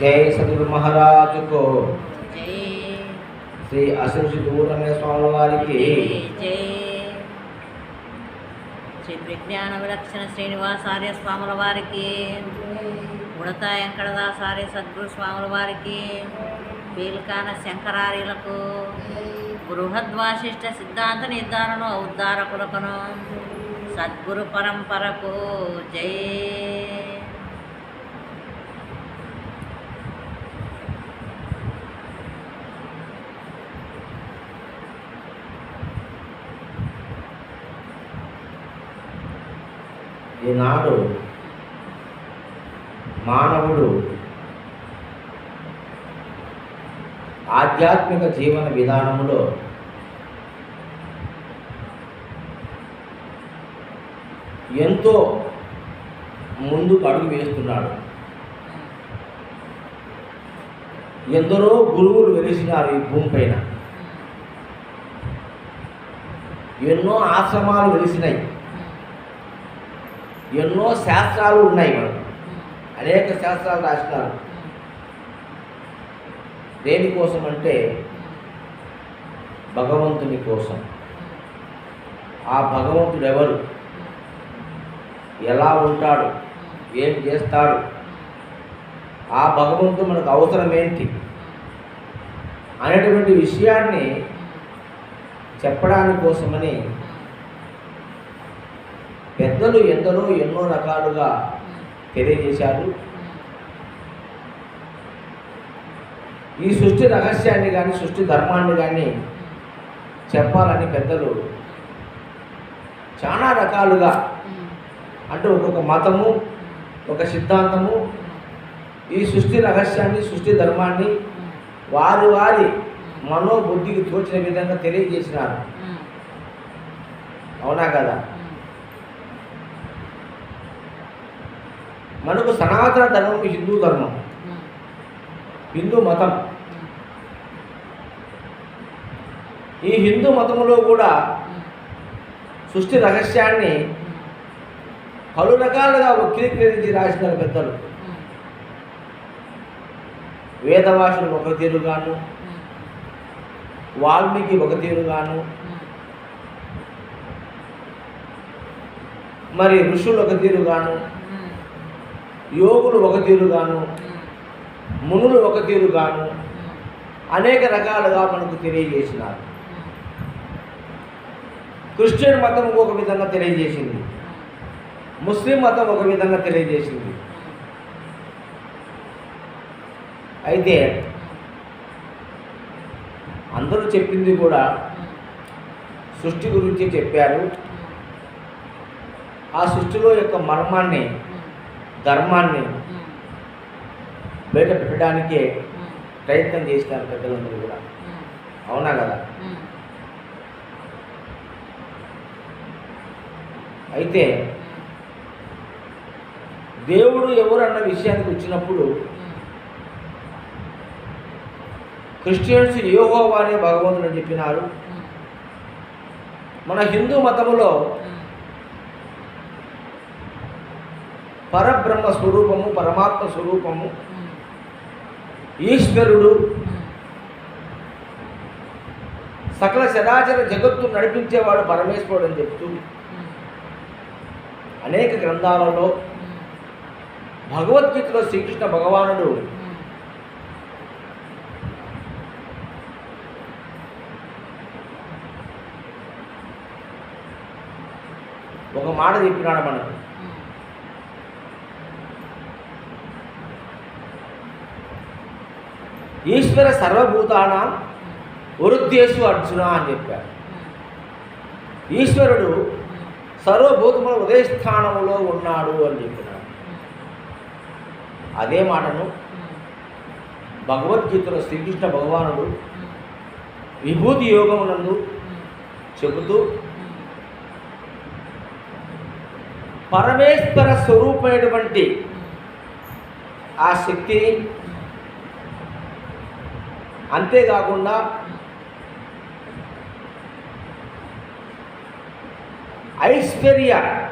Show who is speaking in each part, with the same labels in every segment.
Speaker 1: जय सदगुरु महाराज को,
Speaker 2: जय
Speaker 1: श्री अशुष दूरमे स्वामी वारिकी
Speaker 2: जय, श्री प्रज्ञान विलक्षण श्रीनिवासार्य स्वामुల వారికి, ఉడత వెంకటదాసార్య సద్గురు స్వాముల వారికి, పీల్కాన శంకరార్యులకు, బృహద్వాసిష్ట సిద్ధాంత నిర్ధారణ ఉద్ధారకులకును సద్గురు పరంపరకు జై.
Speaker 1: ఈనాడు మానవుడు ఆధ్యాత్మిక జీవన విధానంలో ఎంతో ముందుకు అడుగు వేస్తున్నాడు. ఎందరో గురువులు వెలిసినారు ఈ భూమిపైన, ఎన్నో ఆశ్రమాలు వెలిసినాయి, ఎన్నో శాస్త్రాలు ఉన్నాయి. మనం అనేక శాస్త్రాలు రాసినారు. దేనికోసం అంటే భగవంతుని కోసం. ఆ భగవంతుడు ఎవరు, ఎలా ఉంటాడు, ఏం చేస్తాడు, ఆ భగవంతుడు మనకు అవసరం ఏంటి అనేటువంటి విషయాన్ని చెప్పడానికి కోసమని పెద్దలు ఎందరో ఎన్నో రకాలుగా తెలియజేశారు. ఈ సృష్టి రహస్యాన్ని కానీ సృష్టి ధర్మాన్ని కానీ చెప్పాలని పెద్దలు చాలా రకాలుగా, అంటే ఒక్కొక్క మతము, ఒక సిద్ధాంతము ఈ సృష్టి రహస్యాన్ని సృష్టి ధర్మాన్ని వారి వారి మనోబుద్ధికి తోచిన విధంగా తెలియజేసినారు. అవునా కదా? మనకు సనాతన ధర్మం హిందూ ధర్మం, హిందూ మతం. ఈ హిందూ మతంలో కూడా సృష్టి రహస్యాన్ని పలు రకాలుగా వక్రీకరించి రాసిన పెద్దలు. వేదవాసులు ఒక తీరుగాను, వాల్మీకి ఒక తీరుగాను, మరి ఋషులు ఒక తీరుగాను, యోగులు ఒక తీరుగాను, మునులు ఒక తీరుగాను అనేక రకాలుగా మనకు తెలియజేసినారు. క్రిస్టియన్ మతం ఒక విధంగా తెలియజేసింది, ముస్లిం మతం ఒక విధంగా తెలియజేసింది. అయితే అందరూ చెప్పింది కూడా సృష్టి గురించి చెప్పారు. ఆ సృష్టిలో యొక్క మర్మాన్ని, ధర్మాన్ని బయట పెట్టడానికే ప్రయత్నం చేసినారు పెద్దలందరూ కూడా. అవునా కదా? అయితే దేవుడు ఎవరు అన్న విషయానికి వచ్చినప్పుడు క్రిస్టియన్స్ యెహోవా అనే భగవంతుడు అని చెప్పినారు. మన హిందూ మతములో పరబ్రహ్మ స్వరూపము, పరమాత్మ స్వరూపము, ఈశ్వరుడు సకల చరాచర జగత్తు నడిపించేవాడు పరమేశ్వరుడు అని చెప్తూ అనేక గ్రంథాలలో భగవద్గీతలో శ్రీకృష్ణ భగవానుడు ఒక మాట చెప్పినాడు మనకు. ఈశ్వర సర్వభూతానాం వృద్ధేషు అర్జున అని చెప్పారు. ఈశ్వరుడు సర్వభూతముల ఉదయస్థానములో ఉన్నాడు అని చెప్పినాడు. అదే మాటను భగవద్గీతలో శ్రీకృష్ణ భగవానుడు విభూతి యోగమునందు చెబుతూ పరమేశ్వర స్వరూపమైనటువంటి ఆ శక్తిని, అంతేకాకుండా ఐశ్వర్యమును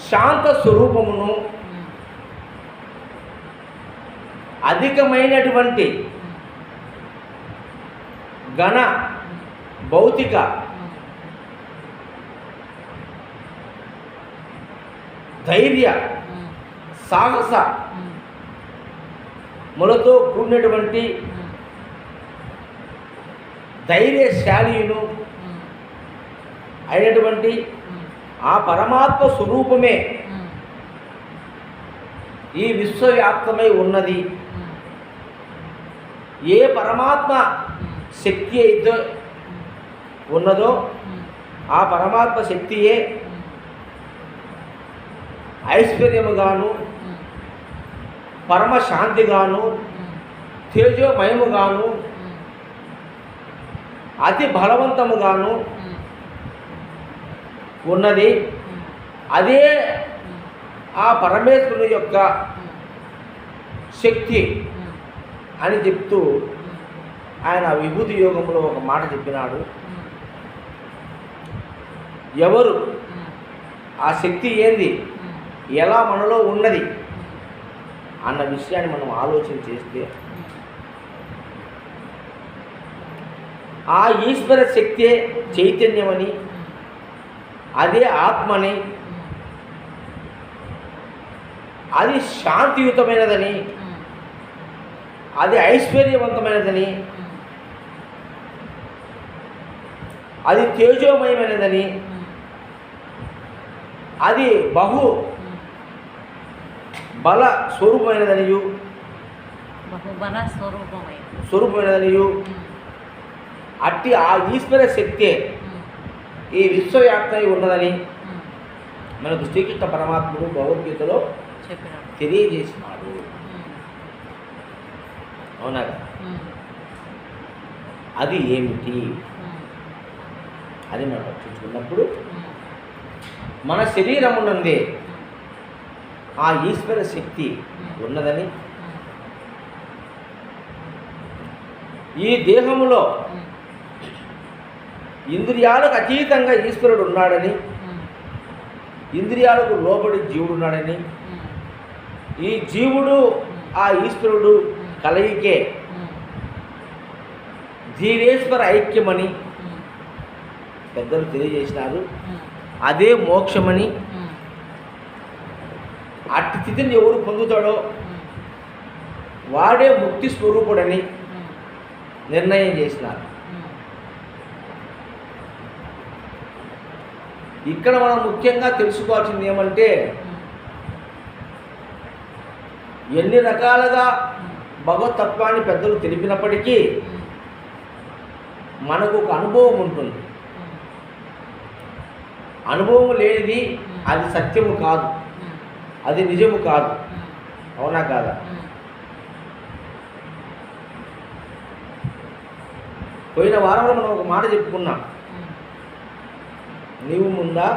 Speaker 1: శాంత స్వరూపమును అధికమైనటువంటి ఘన భౌతిక ధైర్య సాహస ములతో కూడినటువంటి ధైర్యశాలియును అయినటువంటి ఆ పరమాత్మ స్వరూపమే ఈ విశ్వవ్యాప్తమై ఉన్నది. ఏ పరమాత్మ శక్తి అయితే ఉన్నదో ఆ పరమాత్మ శక్తియే ఐశ్వర్యముగాను పరమశాంతిగాను తేజోమయముగాను అతి బలవంతముగాను ఉన్నది. అదే ఆ పరమేశ్వరుని యొక్క శక్తి అని చెప్తూ ఆయన విభూతి యోగంలో ఒక మాట చెప్పినాడు. ఎవరు ఆ శక్తి ఏంది, ఎలా మనలో ఉన్నది అన్న విషయాన్ని మనం ఆలోచన చేస్తే ఆ ఈశ్వర శక్తే చైతన్యమని, అదే ఆత్మని, అది శాంతియుతమైనదని, అది ఐశ్వర్యవంతమైనదని, అది తేజోమయమైనదని, అది బహు బల స్వరూపమైనదనియు స్వరూపమైనదనియు అట్టి ఆ ఈశ్వర శక్తే ఈ విశ్వవ్యాప్తమై ఉన్నదని మనకు శ్రీకృష్ణ పరమాత్ముడు భగవద్గీతలో తెలియజేసినాడు. అవునా? అది ఏమిటి అది మనం చూసుకున్నప్పుడు మన శరీరమునందే ఆ ఈశ్వర శక్తి ఉన్నదని, ఈ దేహములో ఇంద్రియాలకు అతీతంగా ఈశ్వరుడు ఉన్నాడని, ఇంద్రియాలకు లోబడి జీవుడు ఉన్నాడని, ఈ జీవుడు ఆ ఈశ్వరుడు కలయికే జీవేశ్వర ఐక్యమని పెద్దలు తెలియజేసినారు. అదే మోక్షమని, అట్టి స్థితిని ఎవరు పొందుతాడో వాడే ముక్తి స్వరూపుడని నిర్ణయం చేసినారు. ఇక్కడ మనం ముఖ్యంగా తెలుసుకోవాల్సింది ఏమంటే, ఎన్ని రకాలుగా భగవతత్వాన్ని పెద్దలు తెలిపినప్పటికీ మనకు ఒక అనుభవం ఉంటుంది. అనుభవం లేనిది అది సత్యము కాదు, అది నిజము కాదు. అవునా కాదా? పోయిన వారంలో మనం ఒక మాట చెప్పుకున్నాం. నీవు ముందా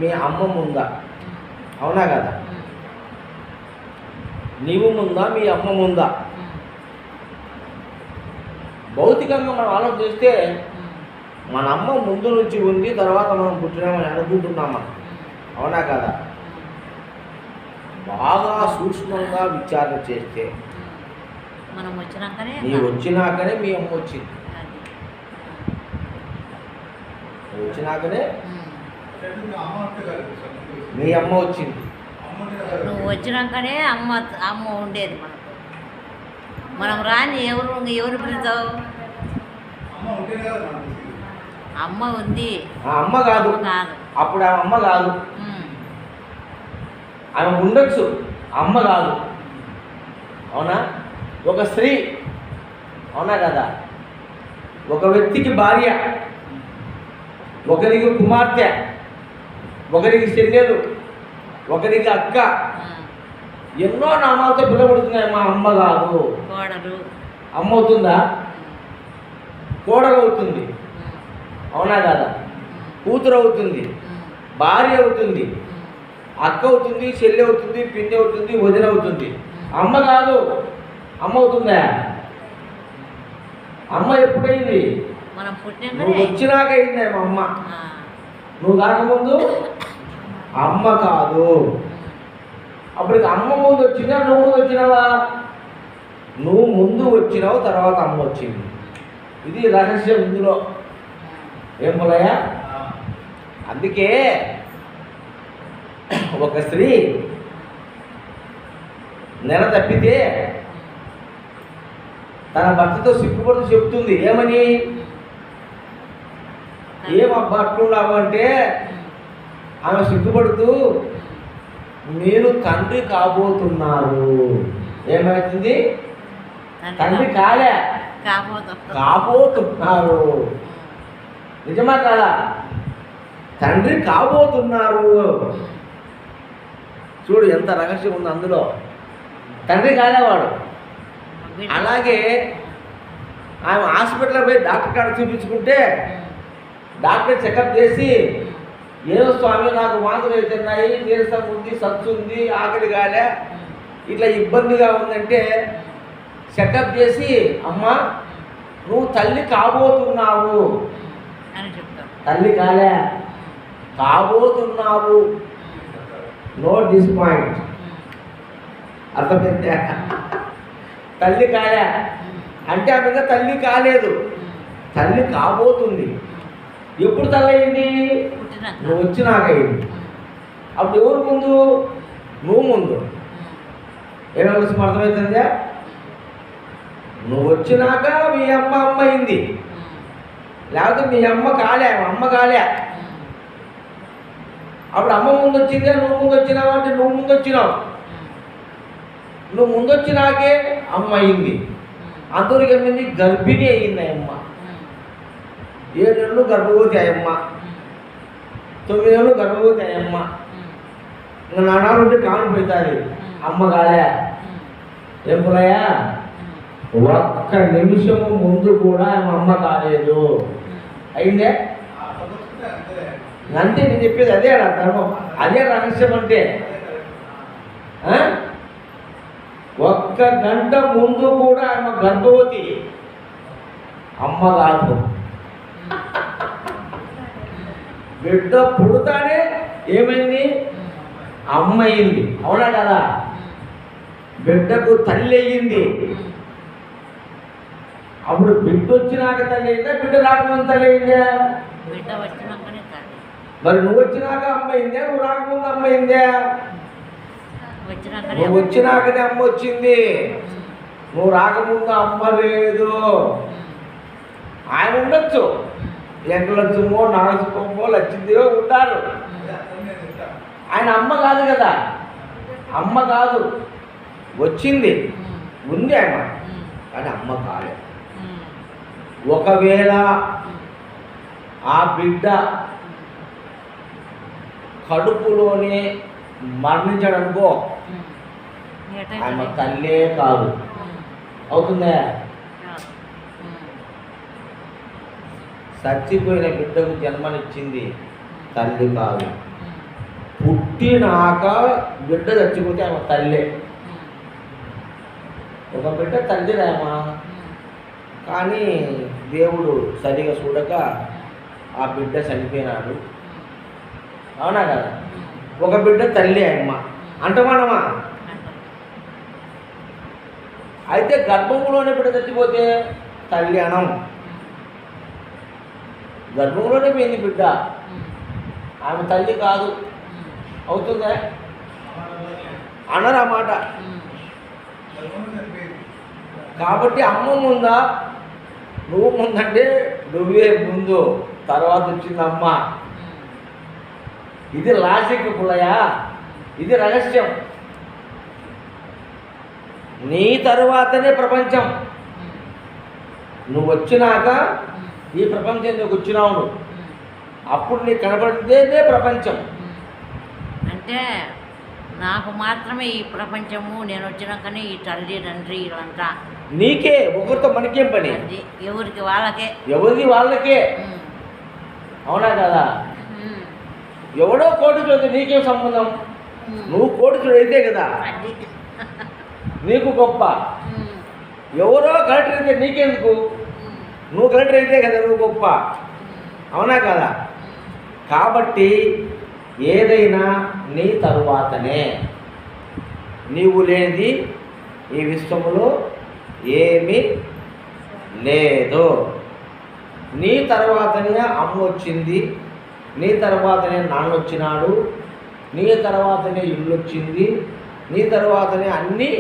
Speaker 1: మీ అమ్మ ముందా? అవునా కదా? నీవు ముందా మీ అమ్మ ముందా? భౌతికంగా మనం ఆలోచన చేస్తే మన అమ్మ ముందు నుంచి ఉంది, తర్వాత మనం పుట్టినామని అనుకుంటున్నామా? అవునా కదా? బాగా సూక్ష్మంగా విచారణ చేస్తే నీవు వచ్చినాకనే మీ అమ్మ వచ్చింది, వచ్చినాకనే మీ అమ్మ వచ్చింది.
Speaker 2: నువ్వు వచ్చినాకనే అమ్మ ఉండేది మనకు. మనం రాని ఎవరు పిలుతావు? అమ్మ ఉంది.
Speaker 1: అమ్మ కాదు, అప్పుడు ఆమె అమ్మ కాదు. ఆమె ఉండొచ్చు, అమ్మ కాదు. అవునా? ఒక స్త్రీ, అవునా కదా? ఒక వ్యక్తికి భార్య, ఒకరికి కుమార్తె, ఒకరికి చెల్లెలు, ఒకరికి అక్క, ఎన్నో నామాలతో పిలవబడుతున్నాయి. మా అమ్మ కాదు. అమ్మ అవుతుందా? కోడలు అవుతుంది. అవునా కదా? కూతురు అవుతుంది, భార్య అవుతుంది, అక్క అవుతుంది, చెల్లి అవుతుంది, పిన్ని అవుతుంది, వదిన అవుతుంది. అమ్మ కాదు. అమ్మ అవుతుందా? అమ్మ ఎప్పుడైంది? నువ్వు వచ్చినాక అయిందే మా అమ్మ. నువ్వు కాకముందు అమ్మ కాదు. అప్పటికి అమ్మ ముందు వచ్చినా నువ్వు ముందు వచ్చినావా? నువ్వు ముందు వచ్చినావు, తర్వాత అమ్మ వచ్చింది. ఇది రహస్యం ఇందులో. ఏం పోలయ్య? అందుకే ఒక స్త్రీ నెల తప్పితే తన భర్తతో సిగ్గుపడుతూ చెప్తుంది. ఏమని? ఏమబ్బా అట్లున్నావు అంటే ఆమె సిగ్గుపడుతూ మీరు తండ్రి కాబోతున్నారు. ఏమవుతుంది? తండ్రి కాబోతున్నారు. నిజమా కాదా? తండ్రి కాబోతున్నారు. చూడు ఎంత రహస్యం ఉంది అందులో. తండ్రి కాలేవాడు. అలాగే ఆమె హాస్పిటల్లో పోయి డాక్టర్ కాడ చూపించుకుంటే డాక్టర్ చెకప్ చేసి ఏదో స్వామి నాకు వాంతులు అవుతున్నాయి, నీరసం ఉంది, సత్తు ఉంది, ఆకలి కాలే, ఇట్లా ఇబ్బందిగా ఉందంటే చెకప్ చేసి అమ్మ నువ్వు తల్లి కాబోతున్నావు
Speaker 2: అని చెప్తాను.
Speaker 1: తల్లి కాలే, కాబోతున్నావు. Note this point. అర్థమైందా? తల్లి కాలే అంటే ఆమె ఇంకా తల్లి కాలేదు, తల్లి కాబోతుంది. ఎప్పుడు తల్లయింది? నువ్వు వచ్చినాక అయింది. అప్పుడు ఎవరు ముందు? నువ్వు ముందు. ఏమన్నా అర్థమవుతుందా? నువ్వు వచ్చినాక మీ అమ్మ అయింది, లేకపోతే మీ అమ్మ కాలే, అమ్మ కాలే. అప్పుడు అమ్మ ముందు వచ్చిందే, నువ్వు ముందు వచ్చినావు అంటే నువ్వు ముందు వచ్చినావు. నువ్వు ముందు వచ్చినాకే అమ్మ అయింది. అంతవరకు ఏమైంది? గర్భిణి అయింది అమ్మ. 7 నెలలు గర్భవతి అయ్యమ్మ, 9 నెలలు గర్భవతి అయ్యమ్మ. ఇంకా నాలుంటే కానిపోతుంది. అమ్మ కాలే. ఏం పోలయ్యా? ఒక్క నిమిషము ముందు కూడా అమ్మ కాలేదు. అయిందే? అంతే. నేను చెప్పేది అదే ధర్మం, అదే రహస్యం. అంటే ఒక్క గంట ముందు కూడా ఆమె గర్భవతి, అమ్మ కాదు. బిడ్డ పుడతానే ఏమైంది? అమ్మ అయింది. అవునా కదా? బిడ్డకు తల్లి అయ్యింది. అప్పుడు బిడ్డ వచ్చినాక తల్లి అయిందా, బిడ్డ రాకముందు తల్లి అయిందా? మరి నువ్వు వచ్చినాక అమ్మ అయిందా, నువ్వు రాకముందు అమ్మ అయిందా? నువ్వు వచ్చినాకనే అమ్మ వచ్చింది, నువ్వు రాకముందు అమ్మ లేదు. ఆయన ఉండొచ్చు, ఎంకలచ్చుమో నాగసుమో లక్ష్మీదేవో ఉంటారు. ఆయన అమ్మ కాదు కదా, అమ్మ కాదు. వచ్చింది, ఉంది ఆయన, కానీ అమ్మ కాలేదు. ఒకవేళ ఆ బిడ్డ కడుపులోనే మరణించాడనుకో, ఆమె తల్లే కాదు. అవుతుందా? చచ్చిపోయిన బిడ్డకు జన్మనిచ్చింది తల్లి కాదు. పుట్టినాక బిడ్డ చచ్చిపోతే ఆమె తల్లే. ఒక బిడ్డ తల్లిరామా, కానీ దేవుడు సరిగా చూడక ఆ బిడ్డ చనిపోయినాడు. అవునా కదా? ఒక బిడ్డ తల్లి అమ్మ అంటమానమా? అయితే గర్భంలోనే బిడ్డ చచ్చిపోతే తల్లి అనం. గర్భంలోనే పోయింది బిడ్డ, ఆమె తల్లి కాదు. అవుతుందా? అనరా మాట. కాబట్టి అమ్మ ముందా, నువ్వు ముందంటే నువ్వే ముందు, తర్వాత వచ్చింది అమ్మ. ఇది లాజిక్ పుల్లయ్యా, ఇది రహస్యం. నీ తరువాతనే ప్రపంచం. నువ్వు వచ్చినాక ఈ ప్రపంచం నువ్వు వచ్చినావు, అప్పుడు నీకు కనపడితేనే ప్రపంచం.
Speaker 2: అంటే నాకు మాత్రమే ఈ ప్రపంచము, నేను వచ్చినాకనే ఈ తల్లి తండ్రి ఇదంతా
Speaker 1: నీకే. ఒకరితో మనకేం పని?
Speaker 2: ఎవరికి వాళ్ళకే,
Speaker 1: ఎవరిది వాళ్ళకే. అవునా కదా? ఎవడో కోటికుడు నీకేం సంబంధం? నువ్వు కోటికుడు అయితే కదా నీకు గొప్ప. ఎవరో కలెక్టర్ అయితే నీకెందుకు? నువ్వు కలెక్టర్ అయితే కదా నువ్వు గొప్ప. అవునా కదా? కాబట్టి ఏదైనా నీ తరువాతనే. నీవు లేనిది ఈ విశ్వములో ఏమీ లేదు. నీ తర్వాతనే అమ్మ వచ్చింది, నీ తర్వాతనే నాన్న వచ్చినాడు, నీ తర్వాతనే ఇల్లు వచ్చింది, నీ తర్వాతనే అన్నీ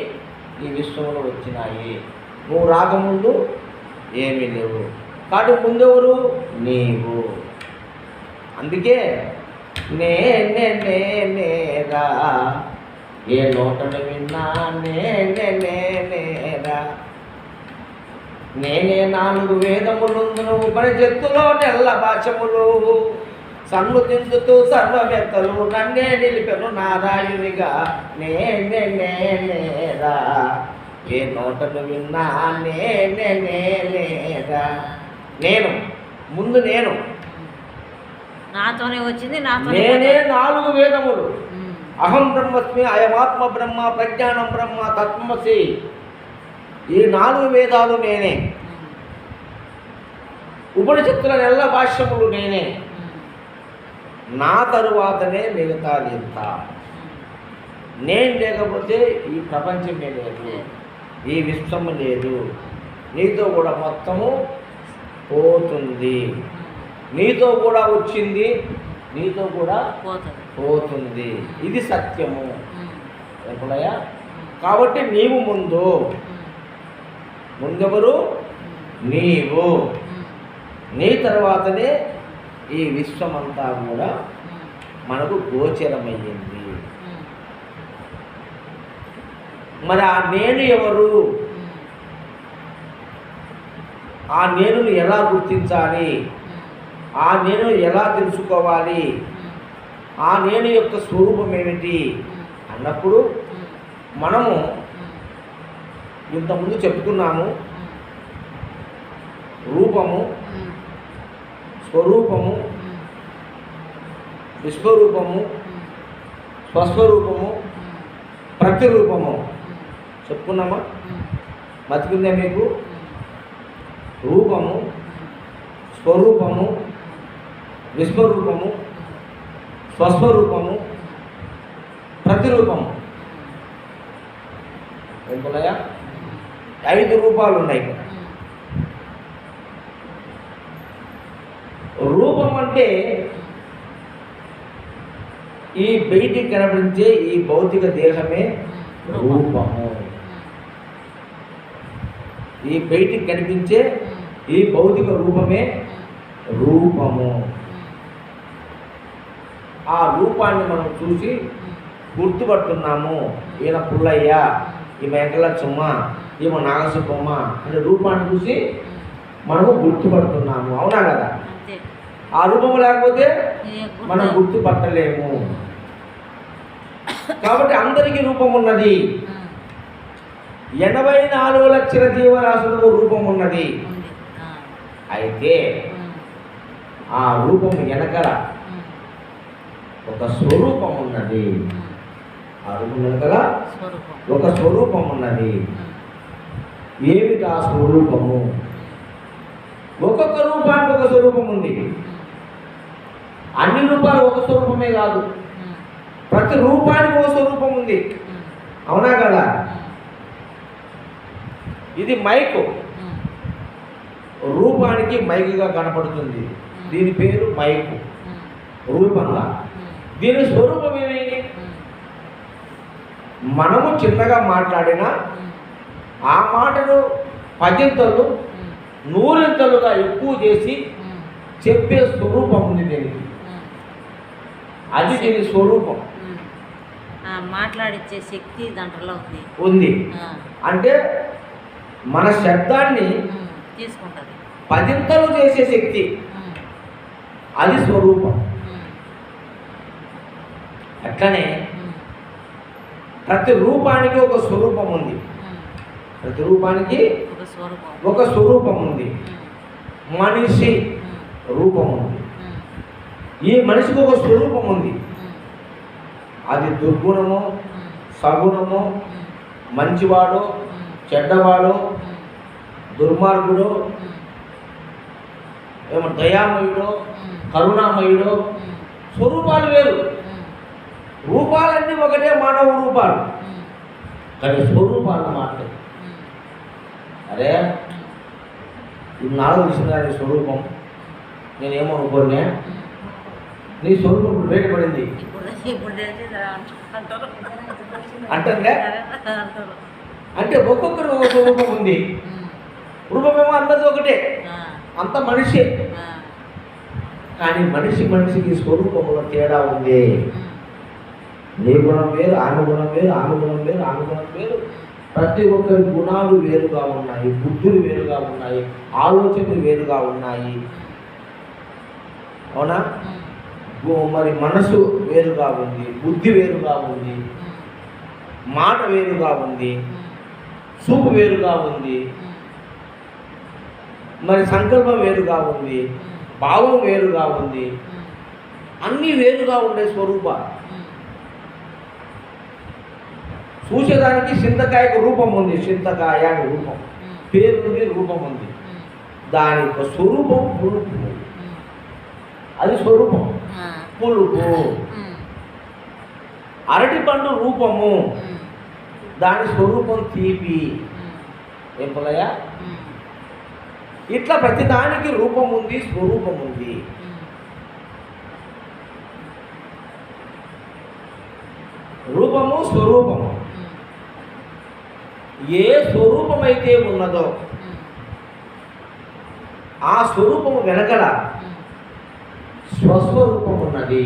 Speaker 1: ఈ విశ్వంలో వచ్చినాయి. నువ్వు రాకముందు ఏమీ లేవు. కాబట్టి ముందెవరు? నీవు. అందుకే నేరా ఏ నోటను విన్నా నేరా. నేనే 4 వేదములుందును ఉపనిషత్తులో నెల్ల భాషములు సన్నుతిందుతూ సర్వవేత్తలు నన్నే నిలిపెను నారాయణునిగా. నేరా ఏ నోటను విన్నా నేరా. నేను ముందు నేను,
Speaker 2: నాతోనే వచ్చింది,
Speaker 1: నేనే 4 వేదములు. అహం బ్రహ్మస్మి, అయమాత్మ బ్రహ్మ, ప్రజ్ఞానం బ్రహ్మ, తత్వమసి. ఈ 4 వేదాలు నేనే. ఉపనిషత్తుల నెల్ల భాష్యములు నేనే. నా తరువాతనే మిగతాది ఎంత. నేను లేకపోతే ఈ ప్రపంచమే లేదు, ఈ విశ్వము లేదు. నీతో కూడా మొత్తము పోతుంది. నీతో కూడా వచ్చింది, నీతో కూడా పోతుంది. ఇది సత్యము ఎప్పుడయ్యా. కాబట్టి నీవు ముందెవరు? నీవు. నీ తర్వాతనే ఈ విశ్వమంతా కూడా మనకు గోచరమయ్యింది. మరి ఆ నేను ఎవరు? ఆ నేనును ఎలా గుర్తించాలి? ఆ నేను ఎలా తెలుసుకోవాలి? ఆ నేను యొక్క స్వరూపం ఏమిటి అన్నప్పుడు మనము ఇంతకుముందు చెప్పుకున్నాము. రూపము, స్వరూపము, విశ్వరూపము, స్వస్వరూపము, ప్రతిరూపము చెప్పుకున్నామా? బతికిందే మీకు? రూపము, స్వరూపము, విశ్వరూపము, స్వస్వరూపము, ప్రతిరూపము. ఎంతున్నాయా? 5 రూపాలు ఉన్నాయి ఇక్కడ. రూపం అంటే ఈ బయటికి కనిపించే ఈ భౌతిక దేహమే రూపము. ఈ బయటికి కనిపించే ఈ భౌతిక రూపమే రూపము. ఆ రూపాన్ని మనం చూసి గుర్తుపడుతున్నాము. ఈయన పుల్లయ్య, ఈమె వెంకలచ్చమ్మ, ఈమె నాగసుబ్బమ్మ అనే రూపాన్ని చూసి మనము గుర్తుపడుతున్నాము. అవునా కదా? ఆ రూపము లేకపోతే మనం గుర్తుపట్టలేము. కాబట్టి అందరికీ రూపం ఉన్నది. 84 లక్షల జీవరాశులకు రూపం ఉన్నది. అయితే ఆ రూపం వెనకల ఒక స్వరూపం ఉన్నది. ఆ రూపం వెనకల ఒక స్వరూపం ఉన్నది. ఏమిటి ఆ స్వరూపము? ఒక్కొక్క రూపానికి ఒక స్వరూపం ఉంది. అన్ని రూపాలు ఒక స్వరూపమే కాదు, ప్రతి రూపానికి ఒక స్వరూపం ఉంది. అవునా కదా? ఇది మైకు, రూపానికి మైకుగా కనపడుతుంది. దీని పేరు మైకు రూపంగా. దీని స్వరూపం ఏమి? మనము చిన్నగా మాట్లాడినా ఆ మాటను 10 100 ఎక్కువ చేసి చెప్పే స్వరూపం ఉంది దీనికి. అది దీని స్వరూపం.
Speaker 2: మాట్లాడించే శక్తి దాంట్లో
Speaker 1: ఉంది. అంటే మన శబ్దాన్ని
Speaker 2: తీసుకుంటుంది,
Speaker 1: 10 చేసే శక్తి, అది స్వరూపం. అట్లనే ప్రతి రూపానికి ఒక స్వరూపం ఉంది. ప్రతి రూపానికి ఒక స్వరూపం ఉంది. మనిషి రూపం ఉంది. ఈ మనిషికి ఒక స్వరూపం ఉంది. అది దుర్గుణము, సగుణము, మంచివాడు, చెడ్డవాడు, దుర్మార్గుడు, ఏమో దయామయుడు, కరుణామయుడు, స్వరూపాలు వేరు. రూపాలన్నీ ఒకటే మానవ రూపాలు, కానీ స్వరూపాలు మాత్రం. అరే ఇన్నాళ్ళు తెలిసిందా నీ స్వరూపం? నేనేమనుకోనే, నీ స్వరూపం బయటపడింది అంటే అంటే ఒక్కొక్కరు ఒక స్వరూపం ఉంది. రూపమేమో అందరిది ఒకటే, అంత మనిషి. కానీ మనిషికి స్వరూపంలో తేడా ఉంది. నీ గుణం వేరు, ఆమె గుణం వేరు, ఆమె గుణం వేరు, ఆమె గుణం వేరు. ప్రతి ఒక్కరి గుణాలు వేరుగా ఉన్నాయి, బుద్ధులు వేరుగా ఉన్నాయి, ఆలోచనలు వేరుగా ఉన్నాయి. అవునా? మరి మనసు వేరుగా ఉంది, బుద్ధి వేరుగా ఉంది, మాట వేరుగా ఉంది, చూపు వేరుగా ఉంది, మరి సంకల్పం వేరుగా ఉంది, భావం వేరుగా ఉంది. అన్నీ వేరుగా ఉండే స్వరూపాలు. చూసేదానికి చింతకాయకు రూపం ఉంది, చింతకాయ అని రూపం, పేరు ఉంది, రూపం ఉంది. దాని యొక్క స్వరూపం పులుపు, అది స్వరూపం పులుపు. అరటిపండు రూపము, దాని స్వరూపం తీపి. ఏం పొలయ్యా? ఇట్లా ప్రతిదానికి రూపం ఉంది, స్వరూపం ఉంది. రూపము స్వరూపము. ఏ స్వరూపమైతే ఉన్నదో ఆ స్వరూపము వెనకల స్వస్వరూపం ఉన్నది.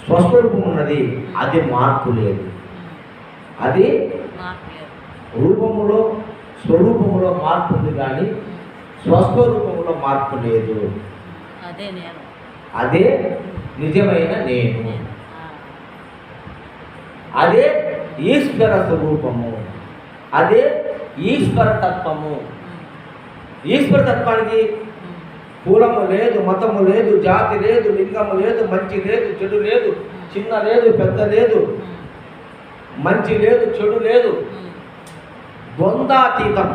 Speaker 1: స్వస్వరూపం ఉన్నది, అది మార్పు లేదు. అది రూపములో స్వరూపములో మార్పు ఉంది, కానీ స్వస్వరూపంలో మార్పు లేదు. అదే నిజమైన నేను. అదే ఈశ్వర స్వరూపము, అదే ఈశ్వర తత్వము. ఈశ్వర తత్వానికి కులము లేదు, మతము లేదు, జాతి లేదు, లింగము లేదు, మంచి లేదు, చెడు లేదు, చిన్న లేదు, పెద్ద లేదు, మంచి లేదు, చెడు లేదు, ద్వంద్వాతీతం.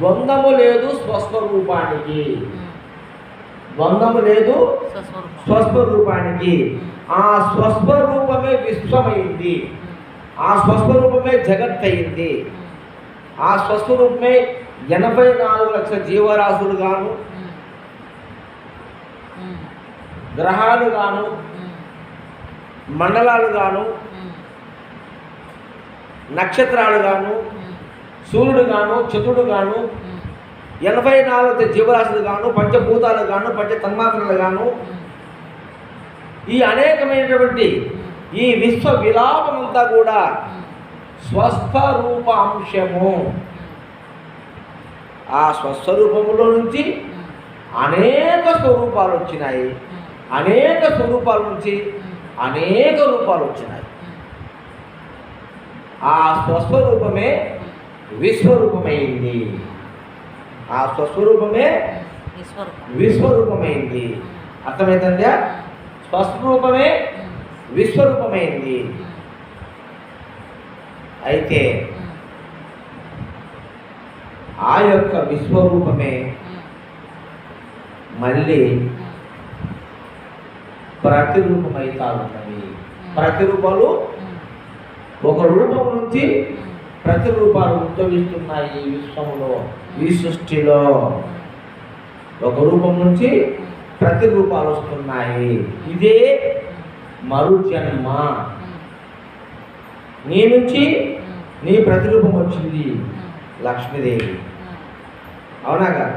Speaker 1: ద్వంద్వము లేదు స్వస్వరూపానికి, ద్వంద్వము లేదు స్వస్వరూపానికి. ఆ స్వస్వరూపమే విశ్వమైంది, ఆ స్వస్వరూపమే జగత్ అయింది. ఆ స్వస్వరూపమే 84 లక్షల జీవరాశులు గాను, గ్రహాలు గాను, మండలాలు గాను, నక్షత్రాలు గాను, సూర్యుడు గాను, చంద్రుడు గాను, 84 జీవరాశులు గాను, పంచభూతాలు గాను, పంచ తన్మాత్రలు గాను, ఈ అనేకమైనటువంటి ఈ విశ్వ విలాపమంతా కూడా స్వస్వరూప అంశము. ఆ స్వస్వరూపములో నుంచి అనేక స్వరూపాలు వచ్చినాయి, అనేక స్వరూపాల నుంచి అనేక రూపాలు వచ్చినాయి. ఆ స్వస్వరూపమే విశ్వరూపమైంది. ఆ స్వస్వరూపమే విశ్వరూపమైంది. అర్థమైందా? స్వస్వరూపమే విశ్వరూపమైంది. అయితే ఆ యొక్క విశ్వరూపమే మళ్ళీ ప్రతిరూపమైతా ఉన్నవి. ప్రతిరూపాలు ఒక రూపం నుంచి ప్రతిరూపాలు ఉద్భవిస్తున్నాయి ఈ విశ్వంలో, ఈ సృష్టిలో. ఒక రూపం నుంచి ప్రతిరూపాలు వస్తున్నాయి. ఇదే మరుజన్మ. నీ నుంచి నీ ప్రతిరూపం వచ్చింది లక్ష్మీదేవి. అవునా కదా?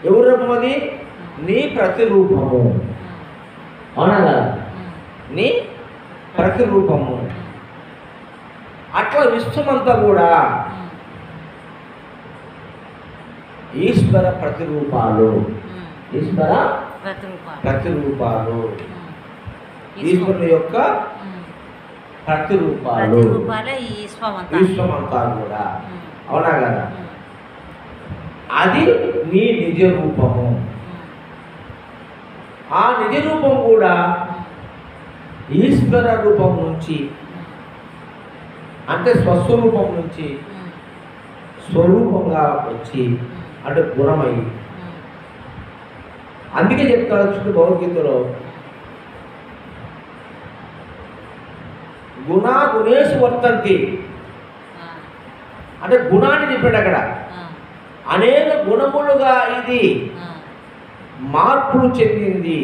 Speaker 1: ఎవరి రూపం అది? నీ ప్రతిరూపము. అవునా కదా? నీ ప్రతిరూపము. అట్లా విశ్వమంతా కూడా ఈశ్వర ప్రతిరూపాలు. ఈశ్వర ప్రతిరూపాలు, ఈశ్వరుని యొక్క ప్రతిరూపాలు విశ్వమంతా కూడా. అవునా కదా? అది నీ నిజ రూపము. ఆ నిజ రూపం కూడా ఈశ్వర రూపం నుంచి, అంటే స్వస్వరూపం నుంచి స్వరూపంగా వచ్చి, అంటే గుణమై. అందుకే చెప్తాడు కృష్ణుడు భగవద్గీతలో, గుణేషు వర్తంతి అంటే గుణాన్ని చెప్పాడు అక్కడ. అనేక గుణములుగా ఇది మార్పులు చెందింది,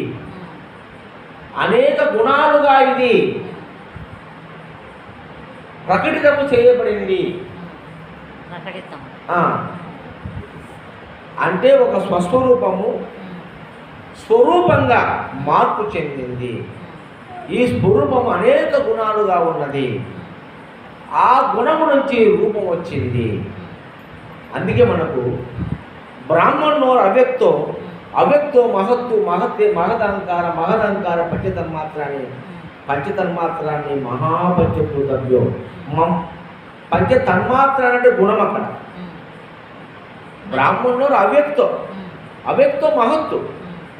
Speaker 1: అనేక గుణాలుగా ఇది ప్రకటితము చేయబడింది. అంటే ఒక స్వస్వరూపము స్వరూపంగా మార్పు చెందింది. ఈ స్వరూపము అనేక గుణాలుగా ఉన్నది. ఆ గుణము నుంచి రూపం వచ్చింది. అందుకే మనకు బ్రాహ్మణోర్ అవ్యక్తో మహత్తు మహదంకార పంచతన్మాత్రాన్ని మహాపంచభూతవ్యో పంచతన్మాత్ర అంటే గుణం. అక్కడ బ్రాహ్మణోర్ అవ్యక్తో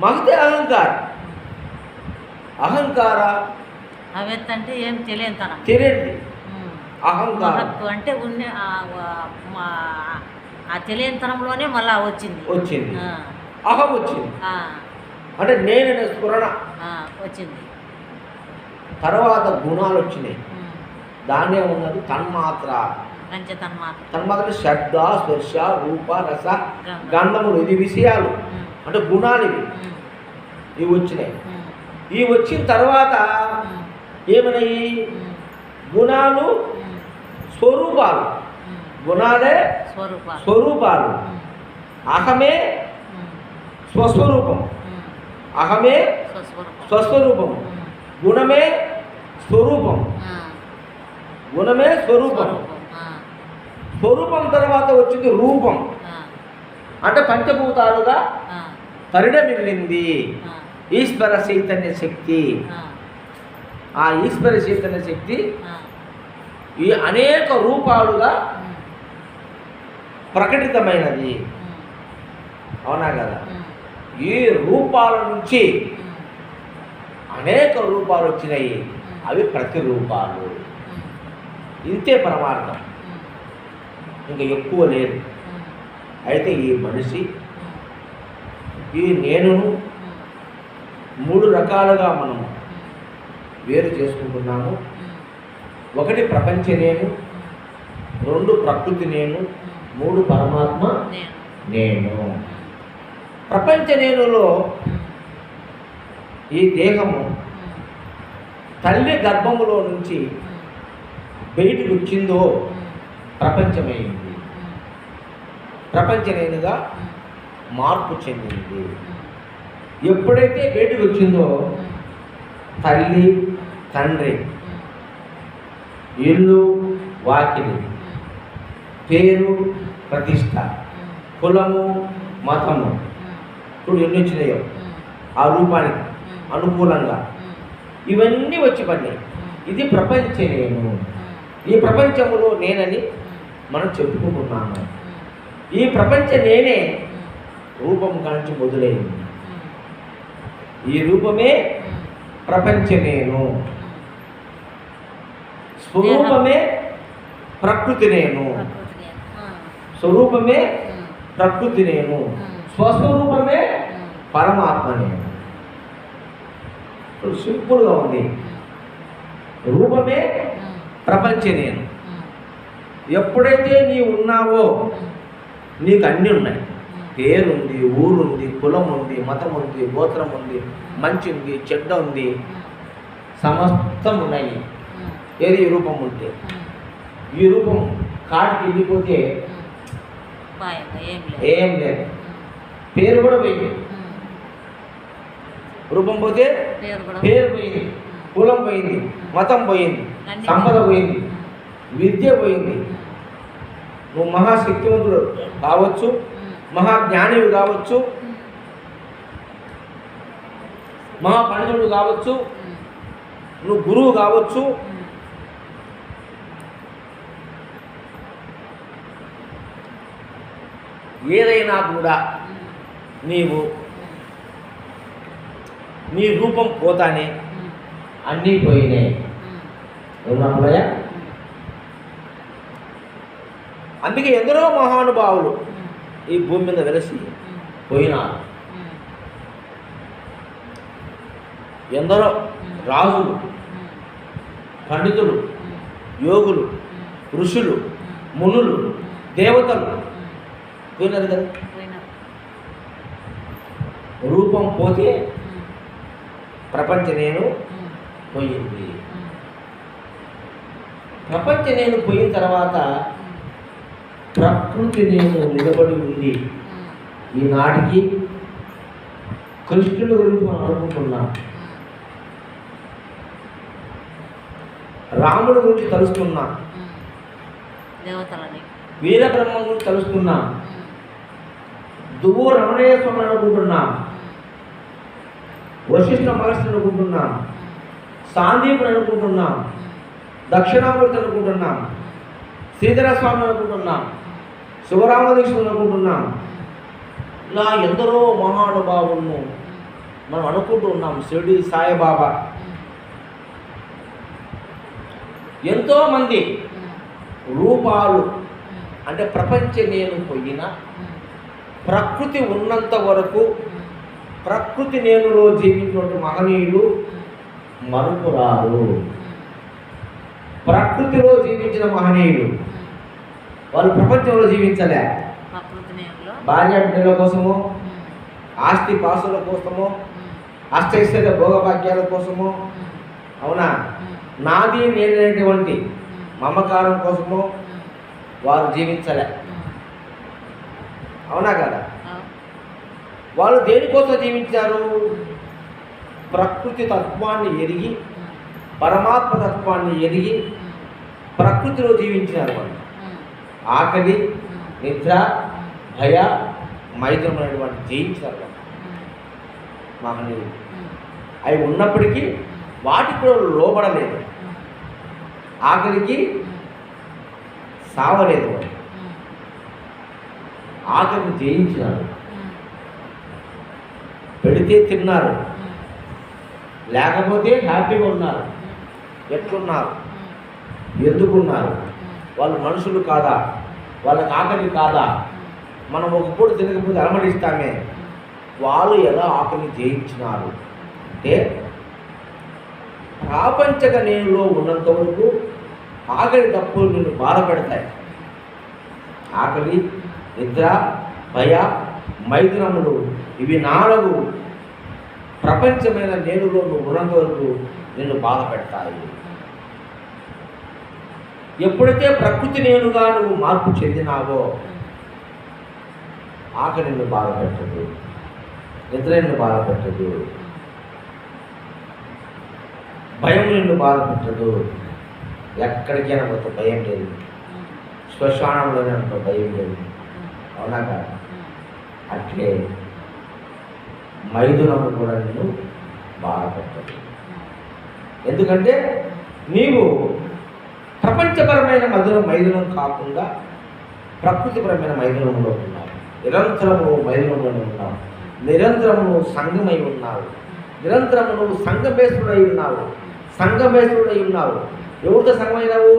Speaker 1: మహతే అహంకార
Speaker 2: అవ్యక్త అంటే ఏం
Speaker 1: తెలియదు. అహంకారం
Speaker 2: అంటే ఆ తెలియనితనంలోనే మళ్ళా వచ్చింది.
Speaker 1: అహం వచ్చింది. అంటే నేననే స్ఫురణ
Speaker 2: వచ్చింది.
Speaker 1: తర్వాత గుణాలు వచ్చినాయి. దాన్నే ఉన్నది తన్మాత్ర. తన్మాత్ర శబ్ద స్పర్శ రూప రస గంధములు, ఇది విషయాలు అంటే గుణాలు. ఇవి వచ్చినాయి. ఇవి వచ్చిన తర్వాత ఏమన్నాయి? గుణాలు స్వరూపాలు. గుణాలే స్వరూపాలు. అహమే స్వస్వరూపం. అహమే స్వస్వరూపం. గుణమే స్వరూపం. గుణమే స్వరూపం. స్వరూపం తర్వాత వచ్చింది రూపం. అంటే పంచభూతాలుగా పరిణమిల్లింది ఈశ్వర చైతన్య శక్తి. ఆ ఈశ్వర చైతన్య శక్తి ఈ అనేక రూపాలుగా ప్రకటితమైనది. అవునా కదా? ఈ రూపాల నుంచి అనేక రూపాలు వచ్చినాయి. అవి ప్రతిరూపాలు. ఇంతే పరమార్థం, ఇంకా ఎక్కువ లేదు. అయితే ఈ మనిషి ఈ నేనును 3 రకాలుగా మనము వేరు చేసుకుంటున్నాము. 1 ప్రపంచ నేను, 2 ప్రకృతి నేను, 3 పరమాత్మ నేను. ప్రపంచ నేనులో ఈ దేహము తల్లి గర్భములో నుంచి బయటకు వచ్చిందో ప్రపంచమైంది. ప్రపంచ నేనుగా మార్పు చెందింది. ఎప్పుడైతే బయటకు వచ్చిందో తల్లి తండ్రి, ఇల్లు వాకిలి, పేరు ప్రతిష్ట, కులము మతము, ఇప్పుడు ఎన్ని వచ్చినాయో ఆ రూపానికి అనుకూలంగా ఇవన్నీ వచ్చి పడినాయి. ఇది ప్రపంచ నేను. ఈ ప్రపంచంలో నేనని మనం చెప్పుకుంటున్నాము. ఈ ప్రపంచ నేనే రూపం కాంచి మొదలైంది. ఈ రూపమే ప్రపంచ నేను. స్వరూపమే ప్రకృతి నేను. స్వరూపమే ప్రకృతి నేను. స్వస్వరూపమే పరమాత్మ నేను. సింపుల్గా ఉంది. రూపమే ప్రపంచ నేను. ఎప్పుడైతే నీవు ఉన్నావో నీకు అన్నీ ఉన్నాయి. పేరుంది, ఊరుంది, కులం ఉంది, మతం ఉంది, గోత్రం ఉంది, మంచి ఉంది, చెడ్డ ఉంది, సమస్తం ఉన్నాయి. ఏది ఈ రూపం ఉంటే. ఈ రూపం కాటికి వెళ్ళిపోతే ఏం లేదు. పేరు కూడా పోయింది. రూపం పోతే పేరు పోయింది, కులం పోయింది, మతం పోయింది, సంపద పోయింది, విద్య పోయింది. నువ్వు మహాశక్తివంతుడు కావచ్చు, మహాజ్ఞానివి కావచ్చు, మహాపండితుడు కావచ్చు, నువ్వు గురువు కావచ్చు, ఏదైనా కూడా నీవు నీ రూపం పోతానే అన్నీ పోయినాయి. ఉన్నాములయ. అందుకే ఎందరో మహానుభావులు ఈ భూమి మీద వెలసి పోయినారు. ఎందరో రాజులు పండితులు, యోగులు, ఋషులు, మునులు, దేవతలు పోయినారు కదా. రూపం పోతే ప్రపంచ నేను పోయింది. ప్రపంచ నేను పోయిన తర్వాత ప్రకృతి నేను నిలబడి ఉంది. ఈనాటికి కృష్ణుడి గురించి మనం అనుకుంటున్నాం, రాముడి గురించి తలుస్తున్నాం,
Speaker 2: దేవతలని
Speaker 1: వీరబ్రహ్మ గురించి తలుస్తున్నాం, దువ్వు రమణయ్య స్వామిని అనుకుంటున్నాం, వశిష్ఠ మహర్షిని అనుకుంటున్నాం, సాందీపుని అనుకుంటున్నాం, దక్షిణామూర్తి అనుకుంటున్నాం, శ్రీధర స్వామిని అనుకుంటున్నాం, శివరామదీక్షను అనుకుంటున్నాం. ఇలా ఎందరో మహానుభావులను మనం అనుకుంటూ ఉన్నాం. షిరిడి సాయిబాబా, ఎంతోమంది రూపాలు. అంటే ప్రపంచ నేను పోయిన ప్రకృతి ఉన్నంత వరకు ప్రకృతి నేనులో జీవించినటువంటి మహనీయులు మరుపురారు. ప్రకృతిలో జీవించిన మహనీయులు వాళ్ళు ప్రపంచంలో జీవించలే. భార్య బిడ్డల కోసము, ఆస్తి పాసుల కోసము, అష్టైశ్వర్య భోగభాగ్యాల కోసము, అవునా, నాది నేననేటువంటి మమకారం కోసము వారు జీవించలే. అవునా కదా? వాళ్ళు దేనికోసం జీవించారు? ప్రకృతి తత్వాన్ని ఎరిగి, పరమాత్మ తత్వాన్ని ఎరిగి ప్రకృతిలో జీవించినారు. వాళ్ళు ఆకలి, నిద్ర, భయ, మైథునం అనేటువంటి జయించారు మహనీయులు. అవి ఉన్నప్పటికీ వాటికి కూడా లోబడలేదు. ఆకలికి సావలేదు. ఆకలిని జయించినారు. పెడితే తిన్నారు, లేకపోతే హ్యాపీగా ఉన్నారు. ఎట్లున్నారు? ఎందుకున్నారు? వాళ్ళు మనుషులు కాదా? వాళ్ళకి ఆకలి కాదా? మనం ఒక పూట తినకపోతే అలమడిస్తామే. వాళ్ళు ఎలా ఆకలిని జయించినారు అంటే ప్రాపంచక నేనులో ఉన్నంత వరకు ఆకలి తప్పులు నిన్ను బాధ పెడతాయి. ఆకలి, నిద్ర, భయ, మైథునములు ఇవి 4 ప్రపంచమైన నేనులో నువ్వు ఉన్నంత వరకు నిన్ను బాధ పెడతాయి. ఎప్పుడైతే ప్రకృతి నేనుగా నువ్వు మార్పు చెందినావో ఆకలి నిన్ను బాధ పెట్టదు, నిద్ర నిన్ను బాధ పెట్టదు, భయం నిన్ను బాధ పెట్టదు. ఎక్కడికైనా పోతే భయం లేదు, శ్మశానంలోనే అంత భయం లేదు. అవునా కాదు? అట్లే మైథునము కూడా నిన్ను బాధ పెట్టదు. ఎందుకంటే నీవు ప్రపంచపరమైన మైథునం కాకుండా ప్రకృతిపరమైన మైథునంలో ఉన్నావు. నిరంతరము మైథునంలోనే ఉన్నావు. నిరంతరము సంఘమై ఉన్నావు. నిరంతరము నువ్వు సంఘమేశ్వరుడై ఉన్నావు. సంఘమేశ్వరుడై ఉన్నావు. ఎవరితో సంఘమైనావు?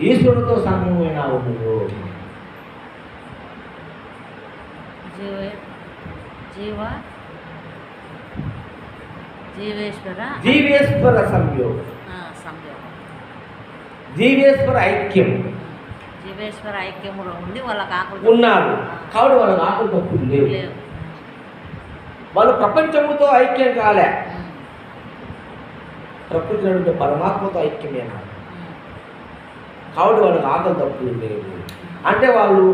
Speaker 1: ఈశ్వరుడితో సంఘమైనావు. నువ్వు జీవేశ్వర సంయోగం, జీవేశ్వర ఐక్యం,
Speaker 2: జీవేశ్వర ఐక్యములో ఉండి వాళ్ళకి ఆకులు
Speaker 1: ఉన్నారు. కాబట్టి వాళ్ళకి ఆకులు తప్పులు లేవు. వాళ్ళు ప్రపంచముతో ఐక్యం కాలే, ప్రకృతి నుండి పరమాత్మతో ఐక్యమేనా. కాబట్టి వాళ్ళకి ఆకలి తప్పులు లేవు. అంటే వాళ్ళు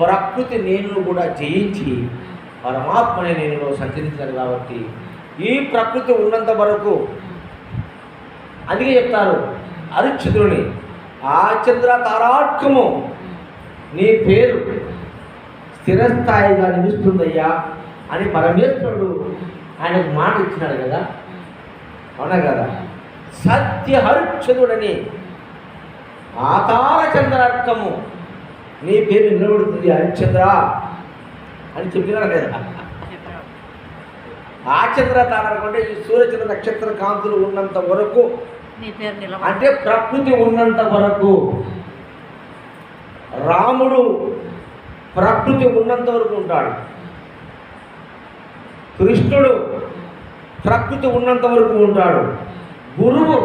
Speaker 1: ప్రకృతి నేను కూడా జయించి పరమాత్మనే నేనులో సంచరించారు. కాబట్టి ఈ ప్రకృతి ఉన్నంత వరకు అందుకే చెప్తారు హరిశ్చంద్రుని, ఆ చంద్ర తారార్కము నీ పేరు స్థిరస్థాయిగా నిలుస్తుందయ్యా అని పరమేశ్వరుడు ఆయనకు మాట ఇచ్చినాడు కదా. అవునా కదా? సత్య హరిశ్చంద్రుడని ఆ తార చంద్రార్కము నీ పేరు నిలబడుతుంది హరిశ్చంద్ర అని చెప్పినాడు కదా. ఆ చంద్ర తారకం అంటే ఈ సూర్యచంద్ర నక్షత్ర కాంతులు ఉన్నంత వరకు, అంటే ప్రకృతి ఉన్నంత వరకు, రాముడు ప్రకృతి ఉన్నంత వరకు ఉంటాడు. కృష్ణుడు ప్రకృతి ఉన్నంత వరకు ఉంటాడు. గురువు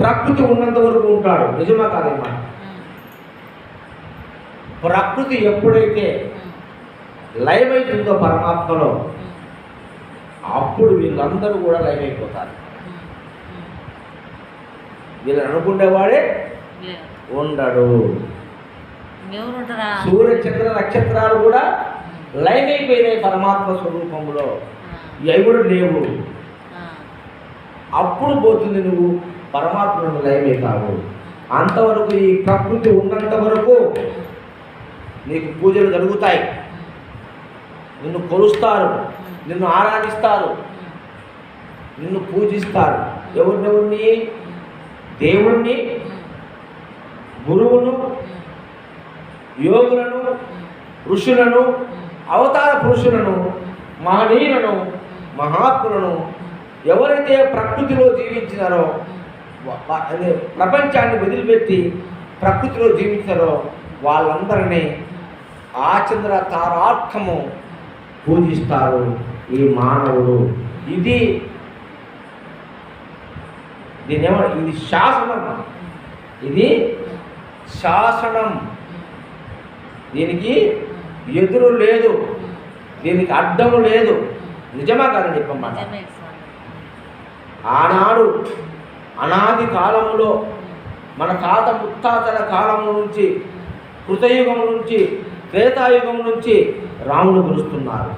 Speaker 1: ప్రకృతి ఉన్నంత వరకు ఉంటాడు. నిజమా కాదమ్మా? ప్రకృతి ఎప్పుడైతే లయమైతుందో పరమాత్మలో, అప్పుడు వీళ్ళందరూ కూడా లయమైపోతారు. వీళ్ళని అనుకునేవాడే ఉండడు. సూర్య చంద్ర నక్షత్రాలు కూడా లయమైపోయినాయి పరమాత్మ స్వరూపంలో, అవి కూడా లేవు. అప్పుడు పోతుంది నువ్వు పరమాత్మను లయమైతావు. అంతవరకు ఈ ప్రకృతి ఉన్నంత వరకు నీకు పూజలు జరుగుతాయి, నిన్ను కొలుస్తారు, నిన్ను ఆరాధిస్తారు, నిన్ను పూజిస్తారు. ఎవరిని? దేవుణ్ణి, గురువును, యోగులను, ఋషులను, అవతార పురుషులను, మహనీయులను, మహాత్ములను, ఎవరైతే ప్రకృతిలో జీవించినారో, అదే ప్రపంచాన్ని వదిలిపెట్టి ప్రకృతిలో జీవించారో వాళ్ళందరినీ ఆచంద్ర తారార్థము పూజిస్తారు ఈ మానవుడు. ఇది ఇది శాసనం, ఇది శాసనం. దీనికి ఎదురు లేదు, దీనికి అడ్డము లేదు. నిజమా కాదని చెప్పమాట. ఆనాడు అనాది కాలములో మన తాత ముత్తాతల కాలము నుంచి, కృతయుగం నుంచి, త్రేతాయుగం నుంచి రాముడు కొలుస్తున్నారు,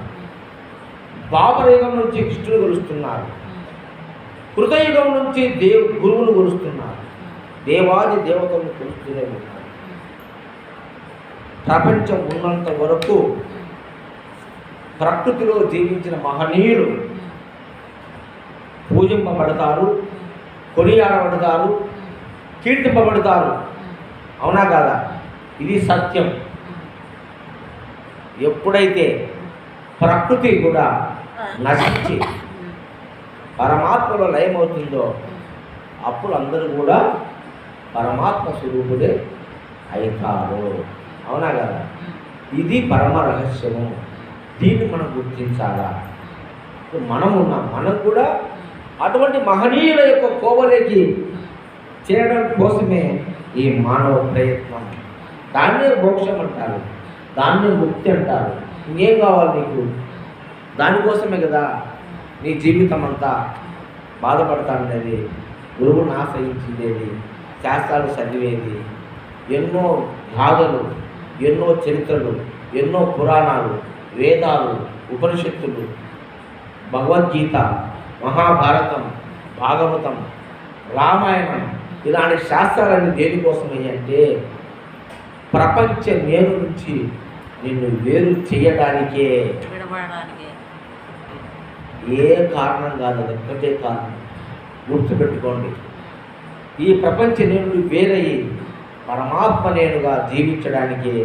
Speaker 1: ద్వాపరయుగం నుంచి కృష్ణుడు కొలుస్తున్నారు, కృతయుగం నుంచి గురువును కొలుస్తున్నారు, దేవాది దేవతలను కొలుస్తూనే ఉన్నారు. ప్రపంచం ఉన్నంత వరకు ప్రకృతిలో జీవించిన మహనీయులు పూజింపబడతారు, కొనియాడబడతారు, కీర్తింపబడతారు. అవునా కాదా? ఇది సత్యం. ఎప్పుడైతే ప్రకృతి కూడా నశించి పరమాత్మలో లయమవుతుందో అప్పుడు అందరూ కూడా పరమాత్మ స్వరూపుడే అవుతారు. అవునా కదా? ఇది పరమ రహస్యము. దీన్ని మనం గుర్తించాలా? మనం కూడా అటువంటి మహనీయుల యొక్క కోవలోకి చేరడం కోసమే ఈ మానవ ప్రయత్నం. దాన్నే మోక్షం అంటారు, దాన్నే ముక్తి అంటారు. ఇంకేం కావాలి నీకు? దానికోసమే కదా నీ జీవితం అంతా బాధపడతానేది, గురువుని ఆశ్రయించేది, శాస్త్రాలు చదివేది, ఎన్నో గాథలు, ఎన్నో చరిత్రలు, ఎన్నో పురాణాలు, వేదాలు, ఉపనిషత్తులు, భగవద్గీత, మహాభారతం, భాగవతం, రామాయణం, ఇలాంటి శాస్త్రాలన్నీ దేనికోసమై అంటే ప్రపంచ నేను నుంచి నిన్ను వేరు చేయడానికే. ఏ కారణం కాదు, అది ఒక్కటే కారణం. గుర్తుపెట్టుకోండి. ఈ ప్రపంచ నేను వేరయ్యి పరమాత్మ నేనుగా జీవించడానికే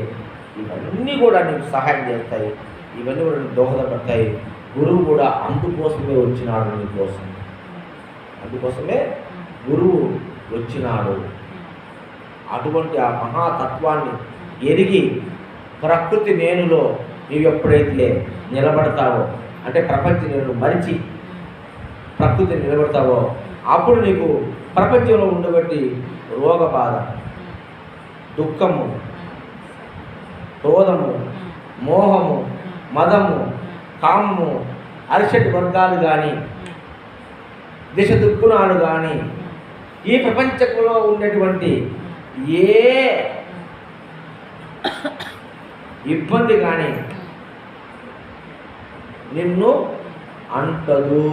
Speaker 1: ఇవన్నీ కూడా నీకు సహాయం చేస్తాయి, ఇవన్నీ కూడా నీకు దోహదపడతాయి. గురువు కూడా అందుకోసమే వచ్చినాడు, నీకోసం. అందుకోసమే గురువు వచ్చినాడు. అటువంటి ఆ మహాతత్వాన్ని ఎరిగి ప్రకృతి నేనులో నీవు ఎప్పుడైతే నిలబడతావో, అంటే ప్రపంచ నేను మరిచి ప్రకృతిని నిలబడతావో, అప్పుడు నీకు ప్రపంచంలో ఉండబట్టి రోగ బాధ, దుఃఖము, క్రోధము, మోహము, మదము, కామము, అరిషట్ వర్గాలు కానీ, దిశ దుర్గుణాలు కానీ, ఈ ప్రపంచంలో ఉన్నటువంటి ఏ ఇబ్బంది కానీ నిన్ను అంటదు.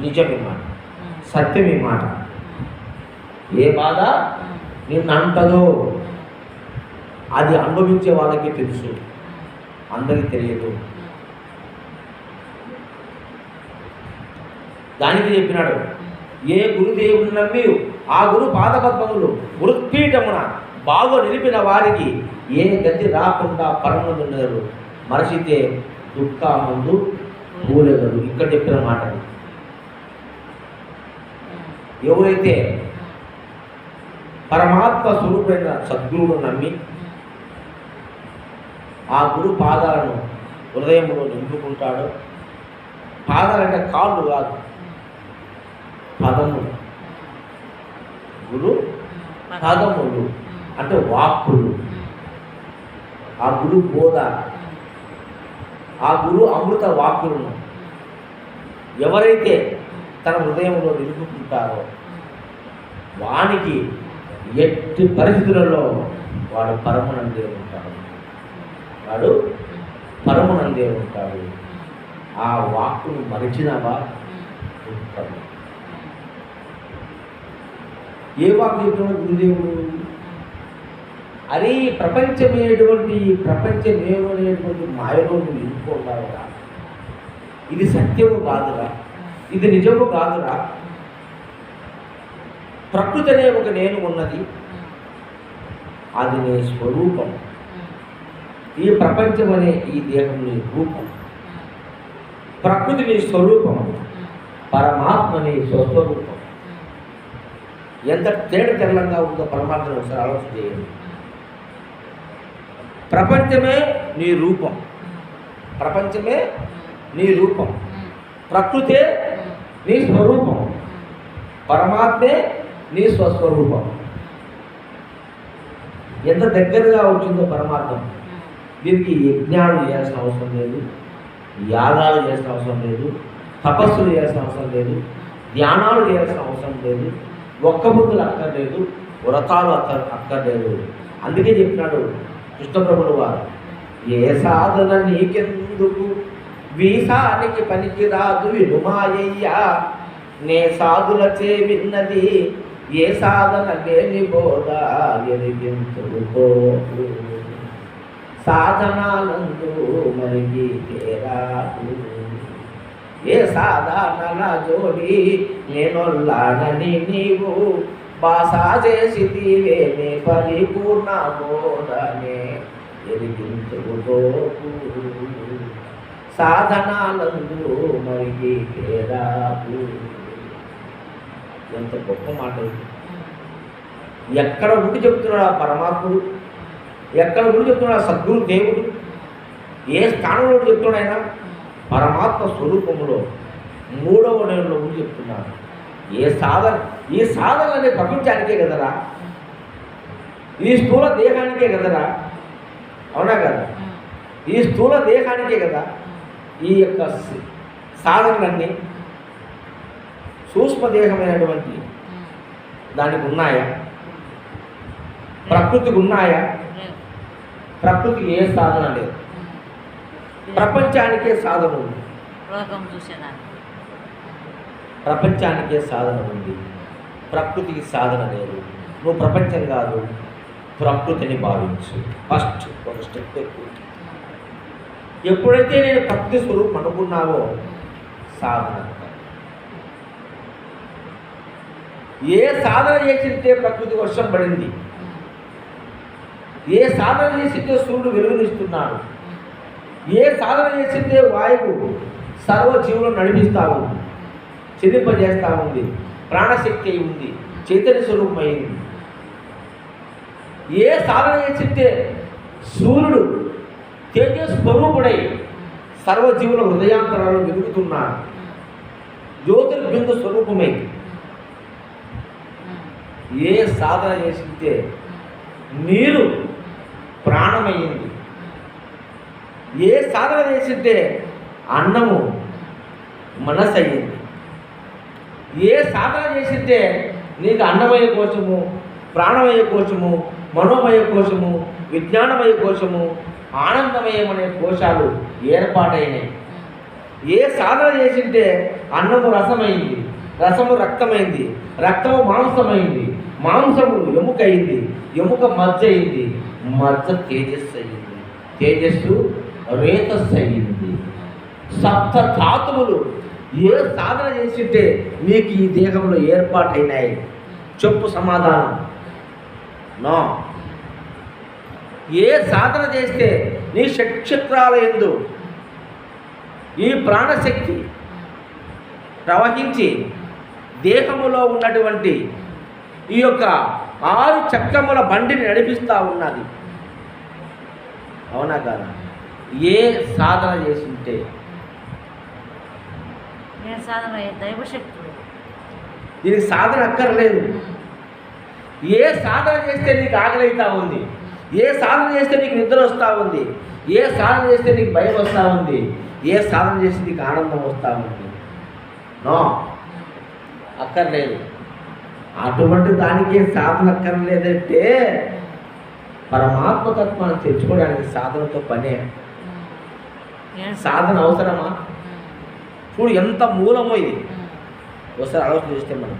Speaker 1: నిజమే మాట, సత్యమే మాట. ఏ బాధ నిన్ను అంటదు. అది అనుభవించే వాళ్ళకి తెలుసు, అందరికీ తెలియదు. దానికి చెప్పినాడు, ఏ గురుదేవుని నమ్మి ఆ గురు పాదపద్మములు వృత్పీఠమున బాగు నిలిపిన వారికి ఏ గతి రాకుండా పరమనున్నారు, మరచితే దుఃఖ ముందు పూలెదరు. ఇక్కడ చెప్పిన మాట. ఎవరైతే పరమాత్మ స్వరూపమైన సద్గురువును నమ్మి ఆ గురు పాదాలను హృదయంలో నింపుకుంటాడో, పాదాలంటే కాళ్ళు కాదు, పదము, గురు పదములు అంటే వాక్కులు. ఆ గురు బోధ, ఆ గురు అమృత వాక్కులను ఎవరైతే తన హృదయంలో నిలుపుకుంటారో వానికి ఎట్టి పరిస్థితులలో వాడు పరమునందే ఉంటాడు. వాడు పరమునందే ఉంటాడు. ఆ వాక్కును మరిచినవా ఉంటాడు. ఏ వాక్కు చెప్తున్నాడు గురుదేవుడు? అది ప్రపంచమనేటువంటి మాయలో నువ్వు ఇరుక్కోണ്ടാవురా, ఇది సత్యము కాదురా, ఇది నిజము కాదురా, ప్రకృతి అనే ఒక నేను ఉన్నది, అది నీ స్వరూపం, ఈ ప్రపంచం అనే ఈ దేహం నీ రూపం, ప్రకృతి నీ స్వరూపం, పరమాత్మ నీ స్వస్వరూపం. ఎంత తెల్లంగా ఉందో పరమాత్మను ఒకసారి ఆలోచన చేయండి. ప్రపంచమే నీ రూపం, ప్రపంచమే నీ రూపం, ప్రకృతే నీ స్వరూపం, పరమాత్మే నీ స్వస్వరూపం. ఎంత దగ్గరగా వచ్చిందో పరమాత్మ. దీనికి యజ్ఞాలు చేయాల్సిన అవసరం లేదు, యాగాలు చేయాల్సిన అవసరం లేదు, తపస్సులు చేయాల్సిన అవసరం లేదు, ధ్యానాలు చేయాల్సిన అవసరం లేదు, ఒక్క బుద్ధులు అక్కర్లేదు, వ్రతాలు అక్కర్లేదు. అందుకే చెప్పినాడు కృష్ణప్రభుడు వారు, ఏ సాధన నీకెందుకు వీసానికి పనికిరాదు వినుమాయ్యా, నే సాధులచే విన్నది ఏ సాధన లేని బోధ ఎరిగించుకో, సాధనాలందు మరిగి తేరాదు, ఏ సాధనల జోడి నేనొల్లానని నీవు బాసా చేసి తీవేనే పరిపూర్ణ బోధనే ఎరిగించుకో, సాధనాలందు మరిగి తేరాదు. ఎంత గొప్ప మాట ఇది! ఎక్కడ ఉండి చెప్తున్నాడు ఆ పరమాత్ముడు, ఎక్కడ ఉండి చెప్తున్నాడు ఆ సద్గురు దేవుడు, ఏ స్థానంలో చెప్తున్నాడు ఆయన? పరమాత్మ స్వరూపంలో 3వ నెలలో ఉండి చెప్తున్నాడు. ఈ సాధన అనే ప్రపంచానికే కదరా, ఈ స్థూల దేహానికే కదరా, అవునా కదా? ఈ స్థూల దేహానికే కదా ఈ యొక్క సాధనలన్నీ. సూక్ష్మదేహమైనటువంటి దానికి ఉన్నాయా? ప్రకృతికి ఉన్నాయా? ప్రకృతికి ఏ సాధన లేదు, ప్రపంచానికే సాధన ఉంది. ప్రపంచానికే సాధన ఉంది, ప్రకృతికి సాధన లేదు. నువ్వు ప్రపంచం కాదు, ప్రకృతిని భావించు. ఫస్ట్ ఒక స్టెప్ ఎక్కువ. ఎప్పుడైతే నేను ప్రకృతి స్వరూపం అనుకున్నావో సాధన. ఏ సాధన చేసింటే ప్రకృతి వర్షం పడింది, ఏ సాధన చేసింటే సూర్యుడు వెలుగునిస్తున్నాడు, ఏ సాధన చేసింటే వాయువు సర్వజీవులను నడిపిస్తూ ఉంది, చెదింపజేస్తూ ఉంది, ప్రాణశక్తి ఉంది, చైతన్య స్వరూపమైంది. ఏ సాధన చేసింటే సూర్యుడు తేజస్వరూపుడై సర్వజీవుల హృదయాంతరాలు వెలుగుతున్నాడు, జ్యోతిర్బిందు స్వరూపమై. ఏ సాధన చేసింటే నీరు ప్రాణమైంది, ఏ సాధన చేసింటే అన్నము మనసు అయ్యింది, ఏ సాధన చేసింటే నీకు అన్నమయ కోశము, ప్రాణమయ కోశము, మనోమయ కోశము, విజ్ఞానమయ కోశము, ఆనందమయమనే కోశాలు ఏర్పాటైనాయి. ఏ సాధన చేసింటే అన్నము రసమైంది, రసము రక్తమైంది, రక్తము మాంసమైంది, మాంసము ఎముక అయింది, ఎముక మజ్జ అయింది, మజ్జ తేజస్సు అయింది, తేజస్సు రేతస్సు అయింది. సప్త ధాతువులు ఏ సాధన చేసింటే మీకు ఈ దేహంలో ఏర్పాటైనాయి? చెప్పు సమాధానం. నో. ఏ సాధన చేస్తే నీ షట్చక్రాల యందు ఈ ప్రాణశక్తి ప్రవహించి దేహములో ఉన్నటువంటి ఈ యొక్క 6 చక్రముల బండిని నడిపిస్తూ ఉన్నది, అవునా కాదా? ఏ సాధన చేసింటే?
Speaker 2: సాధన దైవశక్తులు.
Speaker 1: దీనికి సాధన అక్కర్లేదు. ఏ సాధన చేస్తే నీకు ఆకలి అవుతా ఉంది, ఏ సాధన చేస్తే నీకు నిద్ర వస్తూ ఉంది, ఏ సాధన చేస్తే నీకు భయం వస్తూ ఉంది, ఏ సాధన చేస్తే నీకు ఆనందం వస్తూ ఉంది? నో, అక్కర్లేదు. అటువంటి దానికి సాధన అక్కర్లేదంటే పరమాత్మతత్వాన్ని తెచ్చుకోవడానికి సాధనతో పనే. సాధన అవసరమా? చూడు ఎంత మూలమో ఇది. ఒకసారి ఆలోచన చేస్తే మనం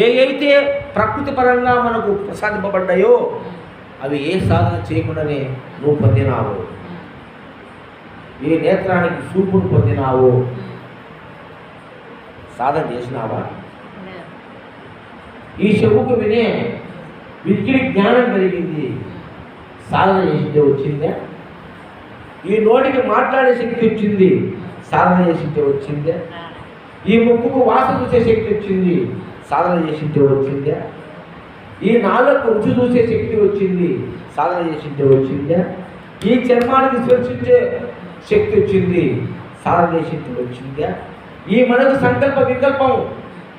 Speaker 1: ఏ అయితే ప్రకృతి పరంగా మనకు ప్రసాదింపబడ్డాయో అవి ఏ సాధన చేయకుండానే నువ్వు పొందినావు. ఏ నేత్రానికి చూపును పొందినావు, సాధన చేసినావా? ఈ చెవుకు వినే విద్యుడి జ్ఞానం కలిగింది, సాధన చేసింటే వచ్చిందే. ఈ నోటికి మాట్లాడే శక్తి వచ్చింది, సాధన చేసింటే వచ్చిందే. ఈ ముక్కుకు వాసన చూసే శక్తి వచ్చింది, సాధన చేసింటే వచ్చిందే. ఈ నాలుగు రుచి చూసే శక్తి వచ్చింది, సాధన చేసింటే వచ్చిందే. ఈ చర్మానికి స్పర్శించే శక్తి వచ్చింది, సాధన చేసింటే వచ్చిందే. ఈ మనకు సంకల్ప వికల్పం